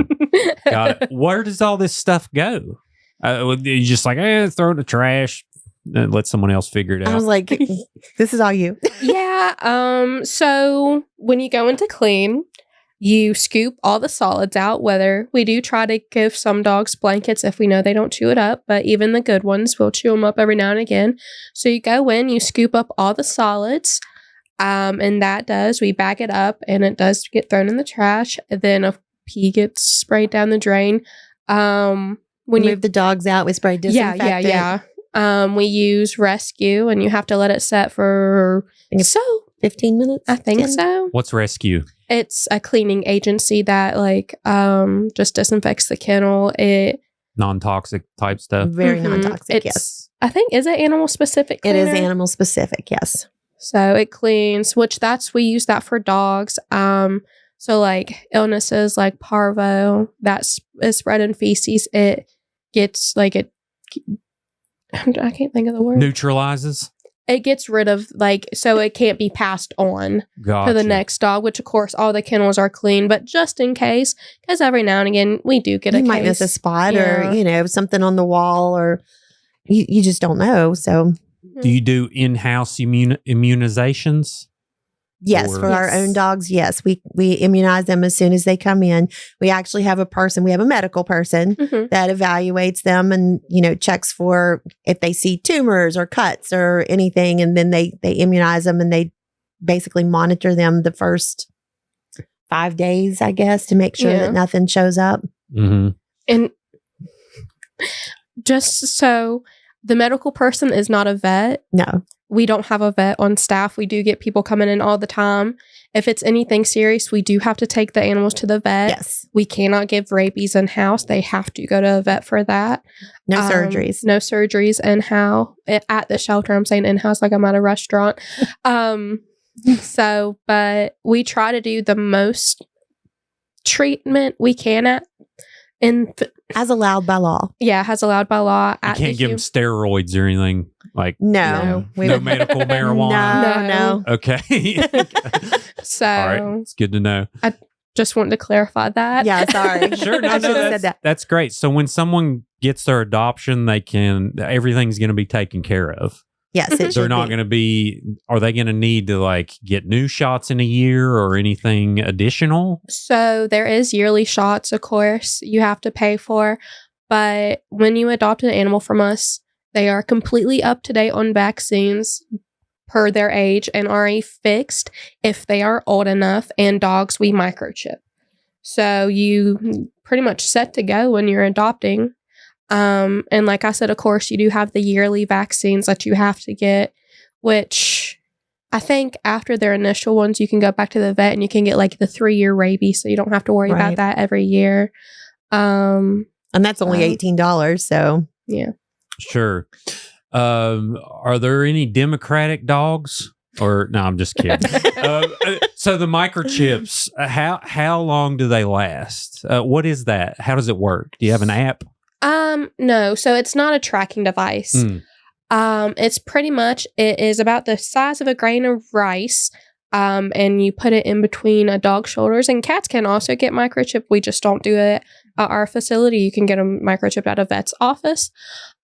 Got it. Where does all this stuff go? You just like, throw it in the trash. Let someone else figure it I out. was like, this is all you. Yeah. So when you go into clean, you scoop all the solids out, whether we do try to give some dogs blankets if we know they don't chew it up, but even the good ones will chew them up every now and again. So you go in, you scoop up all the solids, and we bag it up and it does get thrown in the trash. And then a pee gets sprayed down the drain. When We you move the dogs out, we spray disinfectant. yeah. We use rescue and you have to let it set for 15 minutes? I think 10? so. What's rescue? It's a cleaning agency that just disinfects the kennel. It Non-toxic type stuff. Very Mhm. non-toxic, It's- yes. I think is it animal specific? It is cleaner? animal specific, yes. So it cleans, which we use that for dogs. So like illnesses like parvo that is spread in feces, it gets I can't think of the word. Neutralizes. It gets rid of so it can't be passed on Gotcha. to the next dog, which of course all the kennels are clean, but just in case, because every now and again we do get You a might case. miss a spot Yeah. or, something on the wall or you just don't know. So Do you do in-house immunizations? yes, Or- for our Yes. own dogs, yes. We immunize them as soon as they come in. We actually have we have a medical person Mhm. that evaluates them and, checks for if they see tumors or cuts or anything. And then they immunize them and they basically monitor them the first 5 days, I guess, to make sure Yeah. that nothing shows up. Mm-hmm. And just so the medical person is not a vet. No. We don't have a vet on staff. We do get people coming in all the time. If it's anything serious, we do have to take the animals to the vet. Yes. We cannot give rabies in house. They have to go to a vet for that. No surgeries. No surgeries in house at the shelter. I'm saying in house like I'm at a restaurant. But we try to do the most treatment we can As allowed by law. Yeah, has allowed by law. You can't give them steroids or anything like No. no medical marijuana. No. Okay. So All right, it's good to know. I just wanted to clarify that. Yeah, sorry. Sure, no, I should have that's, said that. that's great. So when someone gets their adoption, everything's going to be taken care of. Yes, it should They're not going to be. Are they going to need to like get new shots in a year or anything additional? So there is yearly shots, of course, you have to pay for. But when you adopt an animal from us, they are completely up to date on vaccines per their age and already fixed if they are old enough. And dogs, we microchip. So you pretty much set to go when you're adopting. And like I said, of course, you do have the yearly vaccines that you have to get, which I think after their initial ones, you can go back to the vet and you can get like the 3-year rabies. So you don't have to worry about that every year. And that's only $18. So yeah. Sure. Are there any Democratic dogs? Or no, I'm just kidding. So the microchips, how long do they last? What is that? How does it work? Do you have an app? No. So it's not a tracking device. It's pretty much, it is about the size of a grain of rice. And you put it in between a dog's shoulders, and cats can also get microchipped. We just don't do it at our facility. You can get them microchipped at a vet's office.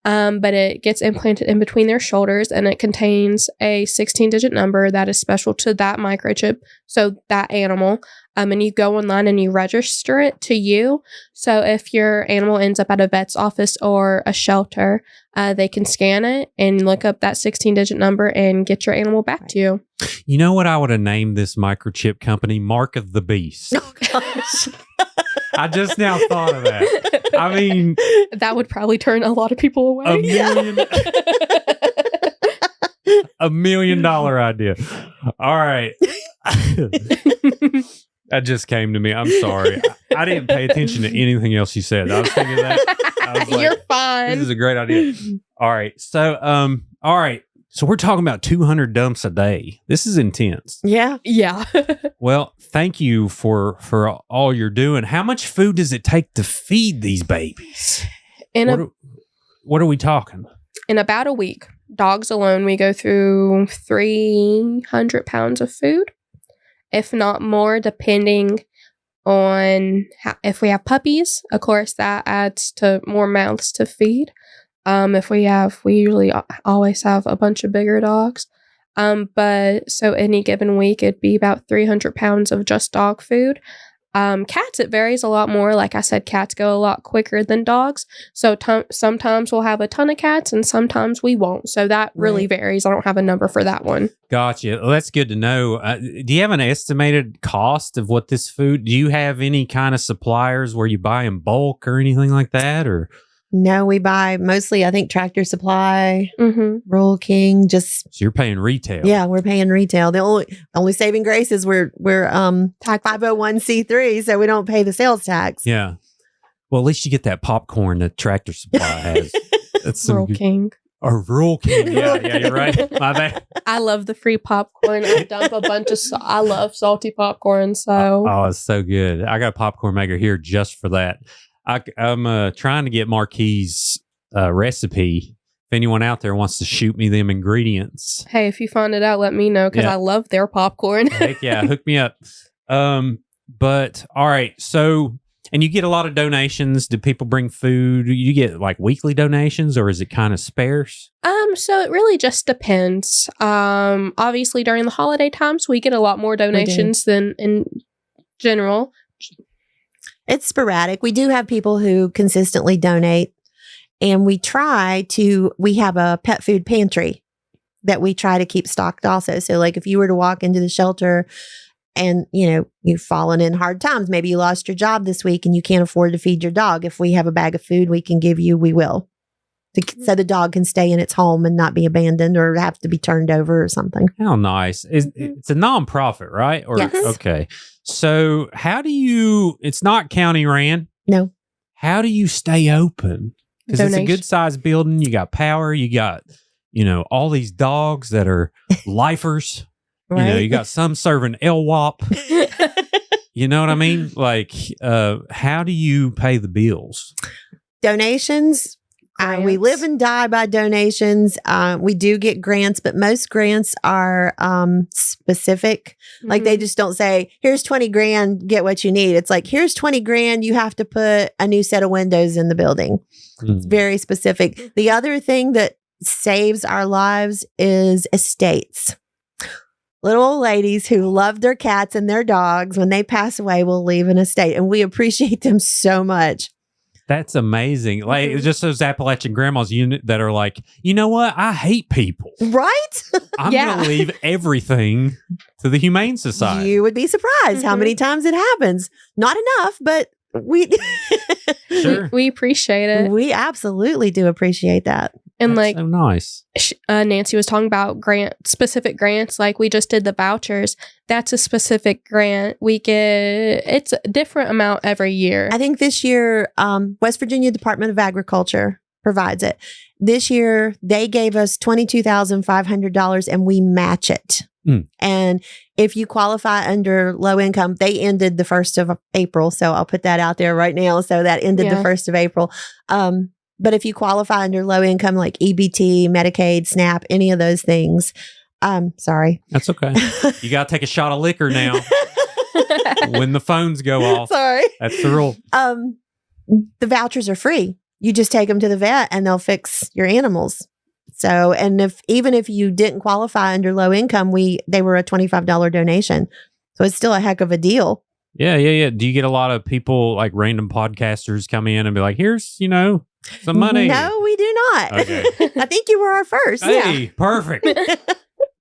But it gets implanted in between their shoulders, and it contains a 16-digit number that is special to that microchip, so that animal. And you go online and you register it to you. So if your animal ends up at a vet's office or a shelter, they can scan it and look up that 16-digit number and get your animal back to you. You know what I would have named this microchip company? Mark of the Beast. oh gosh. I just now thought of that. I mean, that would probably turn a lot of people away. $1 million idea. All right. That just came to me. I'm sorry. I didn't pay attention to anything else you said. I was thinking that. I was like, You're fine. This is a great idea. All right. So, all right. So we're talking about 200 dumps a day. This is intense. Yeah. Yeah. Well, thank you for all you're doing. How much food does it take to feed these babies? What are we talking? In about a week, dogs alone, we go through 300 pounds of food, if not more, depending on if we have puppies. Of course, that adds to more mouths to feed. We usually always have a bunch of bigger dogs. But so any given week, it'd be about 300 pounds of just dog food. Cats, it varies a lot more. Like I said, cats go a lot quicker than dogs. So sometimes we'll have a ton of cats and sometimes we won't. So that really varies. I don't have a number for that one. Gotcha. Well, that's good to know. Do you have an estimated cost of what this food? Do you have any kind of suppliers where you buy in bulk or anything like that? Or No, we buy mostly, I think, Tractor Supply, Mm-hmm. Rural King. So you're paying retail? Yeah, we're paying retail. The only saving grace is we're 501c3, so we don't pay the sales tax. Yeah. Well, at least you get that popcorn that Tractor Supply has. That's some Rural King. Or Rural King. Yeah, you're right. My bad. I love the free popcorn. I dump a bunch of. I love salty popcorn. So Oh, it's so good. I got a popcorn maker here just for that. I'm trying to get Marquis' recipe. If anyone out there wants to shoot me them ingredients, hey, if you find it out, let me know because I love their popcorn. heck yeah, hook me up. But all right, so and you get a lot of donations. Do people bring food? You get like weekly donations, or is it kind of sparse? So it really just depends. Obviously during the holiday times, we get a lot more donations than in general. It's sporadic. We do have people who consistently donate, and we have a pet food pantry that we try to keep stocked also. So like if you were to walk into the shelter and, you've fallen in hard times, maybe you lost your job this week and you can't afford to feed your dog. If we have a bag of food we can give you, we will. So the dog can stay in its home and not be abandoned or have to be turned over or something. How nice. It's a nonprofit, right? Or, yes. Okay. So it's not county ran? No. How do you stay open? Because it's a good sized building. You got power. You got, all these dogs that are lifers. Right. You got some serving LWAP. You know what I mean? Like, how do you pay the bills? Donations. We live and die by donations. We do get grants, but most grants are specific. Like they just don't say, here's 20 grand, get what you need. It's like, here's 20 grand, you have to put a new set of windows in the building. It's very specific. The other thing that saves our lives is estates. Little old ladies who love their cats and their dogs, when they pass away, will leave an estate. And we appreciate them so much. That's amazing. Like just those Appalachian grandmas that are like, you know what? I hate people. Right? I'm going to leave everything to the Humane Society. You would be surprised how many times it happens. Not enough, but we Sure. we appreciate it. We absolutely do appreciate that. And That's like so nice. Nancy was talking about specific grants, like we just did the vouchers. That's a specific grant. It's a different amount every year. I think this year, West Virginia Department of Agriculture provides it. This year, they gave us $22,500 and we match it. And if you qualify under low income, they ended the 1st of April. So I'll put that out there right now. So that ended the 1st of April. But if you qualify under low income, like EBT, Medicaid, SNAP, any of those things, sorry. That's okay. You got to take a shot of liquor now when the phones go off. Sorry. That's the rule. The vouchers are free. You just take them to the vet and they'll fix your animals. So, and even if you didn't qualify under low income, they were a $25 donation. So it's still a heck of a deal. Yeah. Do you get a lot of people, like random podcasters, come in and be like, here's, some money? No, we do not. Okay. I think you were our first. Hey, perfect.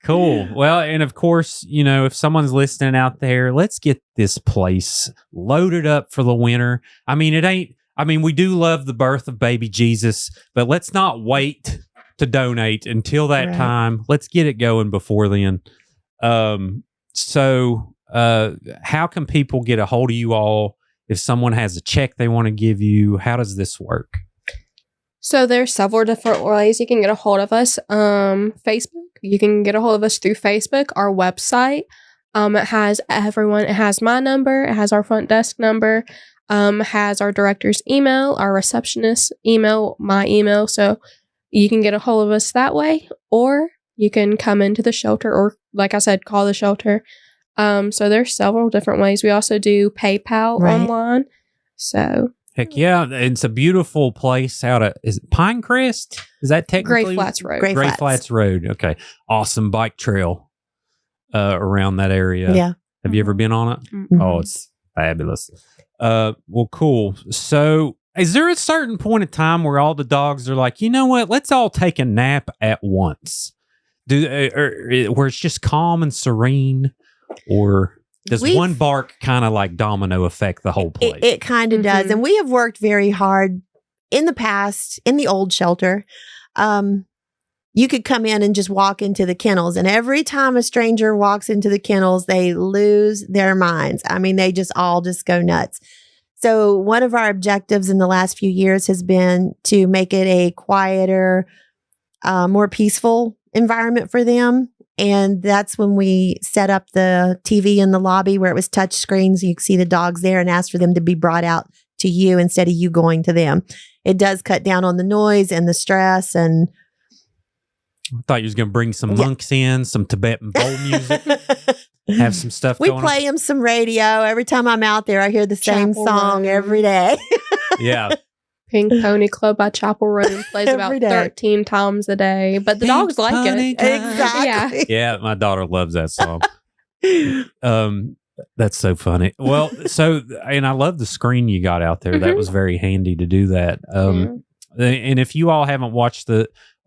Cool. Well, and of course, if someone's listening out there, let's get this place loaded up for the winter. We do love the birth of baby Jesus, but let's not wait to donate until that time. Let's get it going before then. So how can people get a hold of you all if someone has a check they want to give you? How does this work? So there's several different ways you can get a hold of us. Facebook, you can get a hold of us through Facebook. Our website, it has everyone. It has my number. It has our front desk number. Has our director's email, our receptionist's email, my email. So you can get a hold of us that way, or you can come into the shelter, or like I said, call the shelter. So there's several different ways. We also do PayPal online. So heck yeah, it's a beautiful place is it Pinecrest? Is that technically Gray Flats Road? Gray Flats Road. Okay, awesome bike trail around that area. Yeah, have you ever been on it? Mm-hmm. Oh, it's fabulous. Well, cool. So, is there a certain point of time where all the dogs are like, you know what? Let's all take a nap at once. Where it's just calm and serene, or does one bark kind of like domino affect the whole place? It kind of does. And we have worked very hard in the past, in the old shelter. You could come in and just walk into the kennels. And every time a stranger walks into the kennels, they lose their minds. They all just go nuts. So one of our objectives in the last few years has been to make it a quieter, more peaceful environment for them. And that's when we set up the TV in the lobby where it was touch screens. You could see the dogs there and ask for them to be brought out to you instead of you going to them. It does cut down on the noise and the stress. And I thought you was going to bring some monks in, some Tibetan bowl music, have some stuff going on. We play them some radio. Every time I'm out there, I hear the same song every day. Yeah. Pink Pony Club by Chapel Road plays about 13 times a day, but the dogs like it. Exactly. Yeah, my daughter loves that song. That's so funny. Well, and I love the screen you got out there. That was very handy to do that. And if you all haven't watched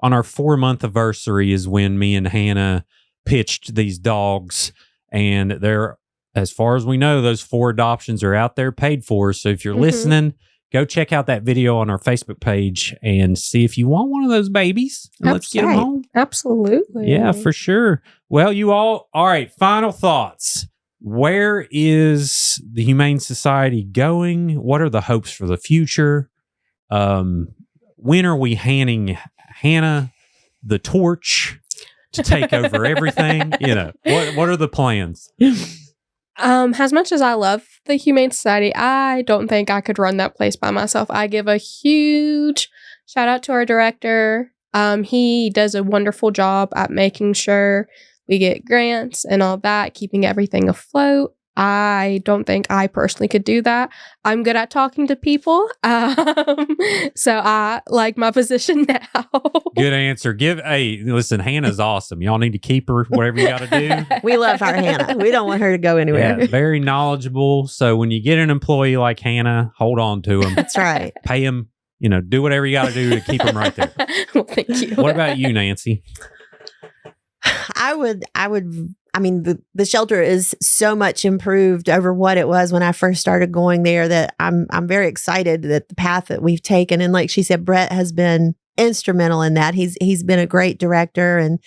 on our 4-month anniversary is when me and Hannah pitched these dogs, and they're, as far as we know, those 4 adoptions are out there paid for. So if you're listening, go check out that video on our Facebook page and see if you want one of those babies. And let's get them home. Absolutely. Yeah, for sure. Well, all right, final thoughts. Where is the Humane Society going? What are the hopes for the future? When are we handing Hannah the torch to take over everything? What are the plans? As much as I love the Humane Society, I don't think I could run that place by myself. I give a huge shout out to our director. He does a wonderful job at making sure we get grants and all that, keeping everything afloat. I don't think I personally could do that. I'm good at talking to people. So I like my position now. Good answer. Listen, Hannah's awesome. Y'all need to keep her, whatever you got to do. We love our Hannah. We don't want her to go anywhere. Yeah, very knowledgeable. So when you get an employee like Hannah, hold on to him. That's right. Pay him, do whatever you got to do to keep him right there. Well, thank you. What about you, Nancy? I mean, the shelter is so much improved over what it was when I first started going there that I'm very excited that the path that we've taken. And like she said, Brett has been instrumental in that. He's been a great director, and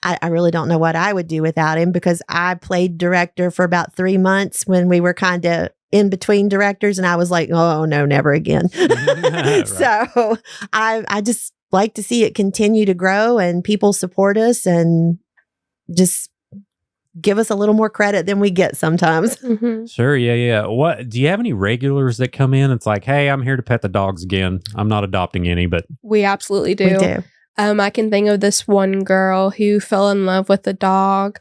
I really don't know what I would do without him, because I played director for about 3 months when we were kind of in between directors, and I was like, oh no, never again. Right. So I just like to see it continue to grow and people support us and just give us a little more credit than we get sometimes. Mm-hmm. Sure. Yeah. What do you have any regulars that come in? It's like, hey, I'm here to pet the dogs again. I'm not adopting any, but We absolutely do. We do. I can think of this one girl who fell in love with a dog,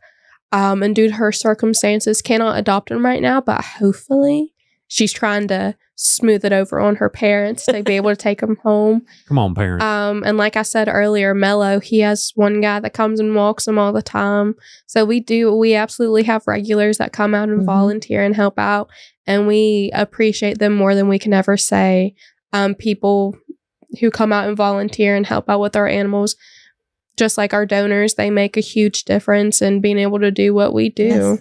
and due to her circumstances, cannot adopt him right now, but hopefully she's trying to smooth it over on her parents to be able to take him home. come on, parents. And like I said earlier, Mello, he has one guy that comes and walks him all the time. So we absolutely have regulars that come out and Mhm. volunteer and help out, and we appreciate them more than we can ever say. People who come out and volunteer and help out with our animals, just like our donors, they make a huge difference in being able to do what we do. Yes.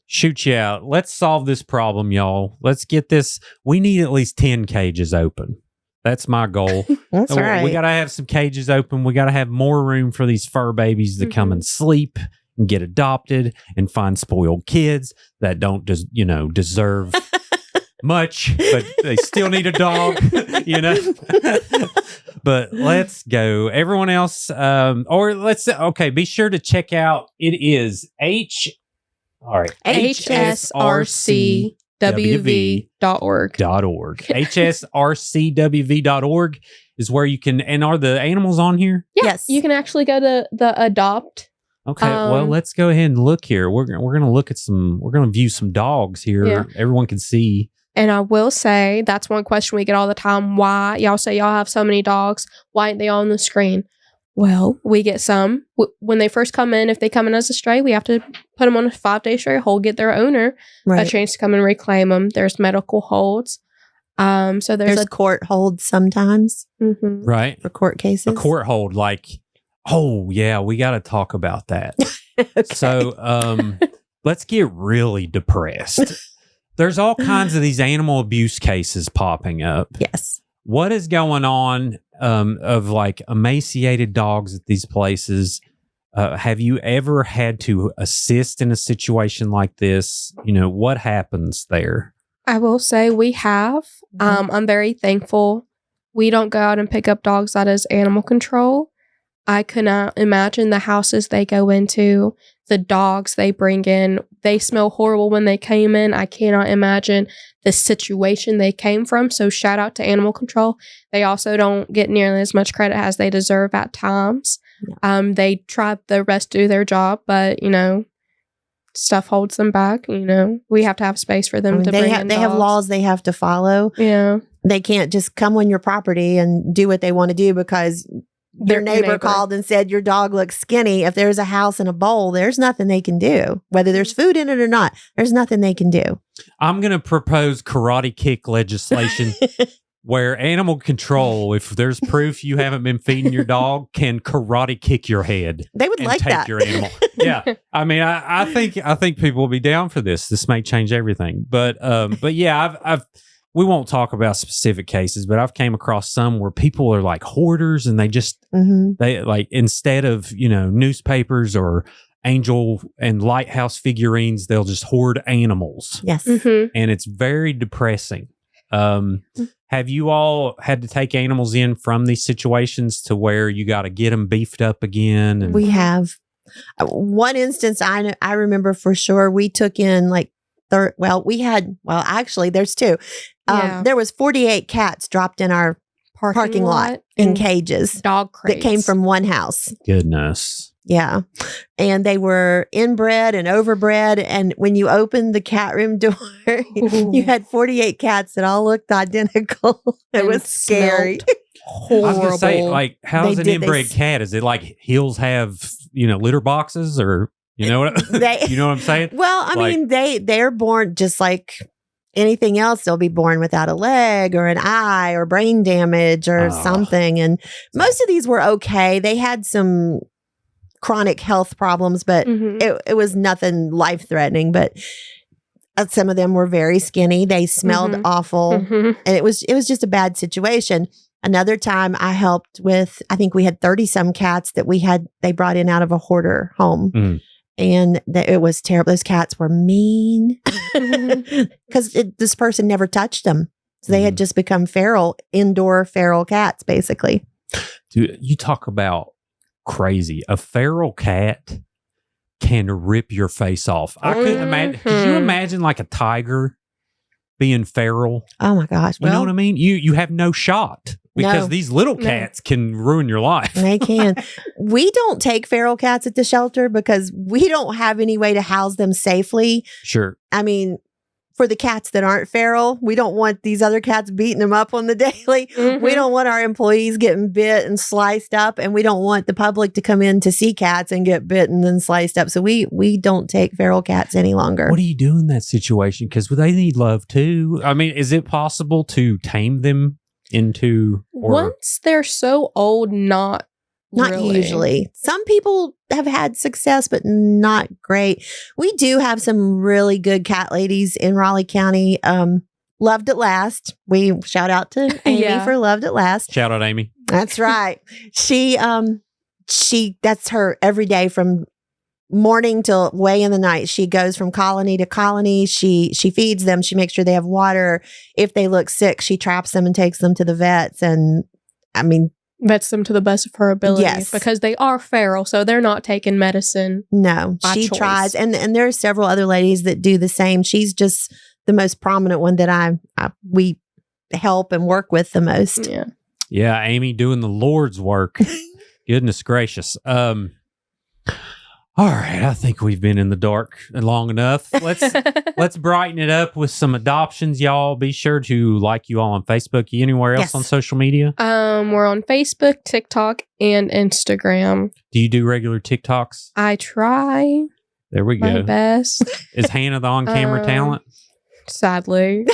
Shoot you out. Let's solve this problem, y'all. Let's get this. We need at least 10 cages open. That's my goal. That's right. We got to have some cages open. We got to have more room for these fur babies to come and sleep and get adopted and find spoiled kids that don't just, deserve much, but they still need a dog, But let's go. Everyone else, be sure to check out. It is HSRCWV.org. HSRCWV.org is where you can, and are the animals on here? Yeah, Yes. you can actually go to the adopt. Okay, well, let's go ahead and look here. We're going to look at we're going to view some dogs here. Yeah. Everyone can see. And I will say, that's one question we get all the time. Why? Y'all say y'all have so many dogs. Why aren't they all on the screen? Well, we get some. When they first come in, if they come in as a stray, we have to put them on a 5-day stray hold, get their owner a chance to come and reclaim them. There's medical holds. So there's a court holds sometimes Mhm. Right. for court cases. A court hold, we got to talk about that. Okay. So let's get really depressed. There's all kinds of these animal abuse cases popping up. Yes. What is going on of emaciated dogs at these places? Have you ever had to assist in a situation like this? What happens there? I will say we have. I'm very thankful. We don't go out and pick up dogs that is animal control. I could not imagine the houses they go into, the dogs they bring in. They smell horrible when they came in. I cannot imagine the situation they came from. So shout out to animal control. They also don't get nearly as much credit as they deserve at times. Yeah. They try their best to do their job, but stuff holds them back. We have to have space for them to bring in they have dogs. laws they have to follow. Yeah. They can't just come on your property and do what they want to do because your neighbor called and said your dog looks skinny. If there's a house and a bowl, there's nothing they can do. Whether there's food in it or not, there's nothing they can do. I'm going to propose karate kick legislation where animal control, if there's proof you haven't been feeding your dog, can karate kick your head. They would and like take that. your animal. Yeah. I mean, I think people will be down for this. This may change everything. But yeah, we won't talk about specific cases, but I've came across some where people are like hoarders and they just, they like, instead of, newspapers or angel and lighthouse figurines, they'll just hoard animals. Yes. Mm-hmm. And it's very depressing. Have you all had to take animals in from these situations to where you got to get them beefed up again? And We have one instance I remember for sure. We took in actually, there's two. Yeah. There was 48 cats dropped in our parking lot in cages dog crates that came from one house. Goodness. Yeah. And they were inbred and overbred. And when you opened the cat room door, you had 48 cats that all looked identical. It And was scary. horrible. I was going to say, like, how's They an did- they inbred s- cat? Is it like Hills have, litter boxes or, you know what, They- you know what I'm saying? Well, I Like- mean, they're born just like anything else. They'll be born without a leg or an eye or brain damage or Oh. something. And most of these were okay. They had some chronic health problems, but Mhm. it was nothing life threatening. But some of them were very skinny. They smelled Mhm. awful, Mhm. and it was just a bad situation. Another time, I helped with. I think we had 30 some cats that they brought in out of a hoarder home. Mm. And it was terrible. Those cats were mean because this person never touched them. So they had just become indoor feral cats, basically. Dude, you talk about crazy. A feral cat can rip your face off. I couldn't imagine. Could you Mhm. imagine like a tiger being feral? Oh my gosh. You know what I mean? You have no shot because No. these little No. cats can ruin your life. They can. We don't take feral cats at the shelter because we don't have any way to house them safely. Sure. I mean, for the cats that aren't feral, we don't want these other cats beating them up on the daily. We Mhm. don't want our employees getting bit and sliced up, and we don't want the public to come in to see cats and get bitten and sliced up. So we don't take feral cats any longer. What do you do in that situation? Because they need love too. I mean, is it possible to tame them into or Once they're so old, not really. Usually. Some people have had success, but not great. We do have some really good cat ladies in Raleigh County. Loved at Last. We shout out to Amy Yeah. for Loved at Last. shout out Amy? That's right. She that's her every day from morning till way in the night. She goes from colony to colony. She feeds them. She makes sure they have water. If they look sick, she traps them and takes them to the vets. And I mean, Vets them to the best of her ability. Yes. Because they are feral, so they're not taking medicine. no, By she choice. tries. And there are several other ladies that do the same. She's just the most prominent one that we help and work with the most. Yeah. Yeah, Amy doing the Lord's work. Goodness gracious. All right, I think we've been in the dark long enough. Let's brighten it up with some adoptions, y'all. Be sure to like you all on Facebook. You anywhere else Yes. on social media? We're on Facebook, TikTok, and Instagram. Do you do regular TikToks? I try There we my go. best. Is Hannah the on-camera Um, talent? Sadly.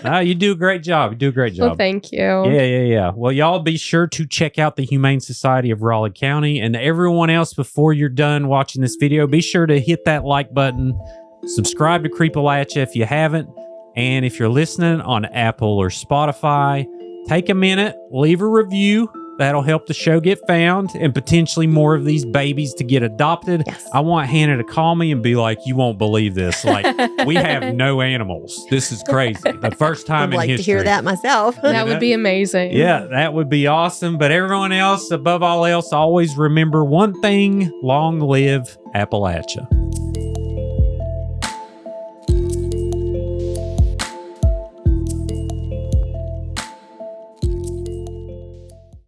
No, you do a great job. You do a great job. Well, thank you. Yeah. Well, y'all be sure to check out the Humane Society of Raleigh County, and everyone else, before you're done watching this video, be sure to hit that like button, subscribe to Creepalachia if you haven't, and if you're listening on Apple or Spotify, take a minute, leave a review. That'll help the show get found and potentially more of these babies to get adopted. Yes. I want Hannah to call me and be like, you won't believe this. Like, we have no animals. This is crazy. The first time I'd in like history. to hear that myself. That would be amazing. Yeah, that would be awesome. But everyone else, above all else, always remember one thing: long live Appalachia.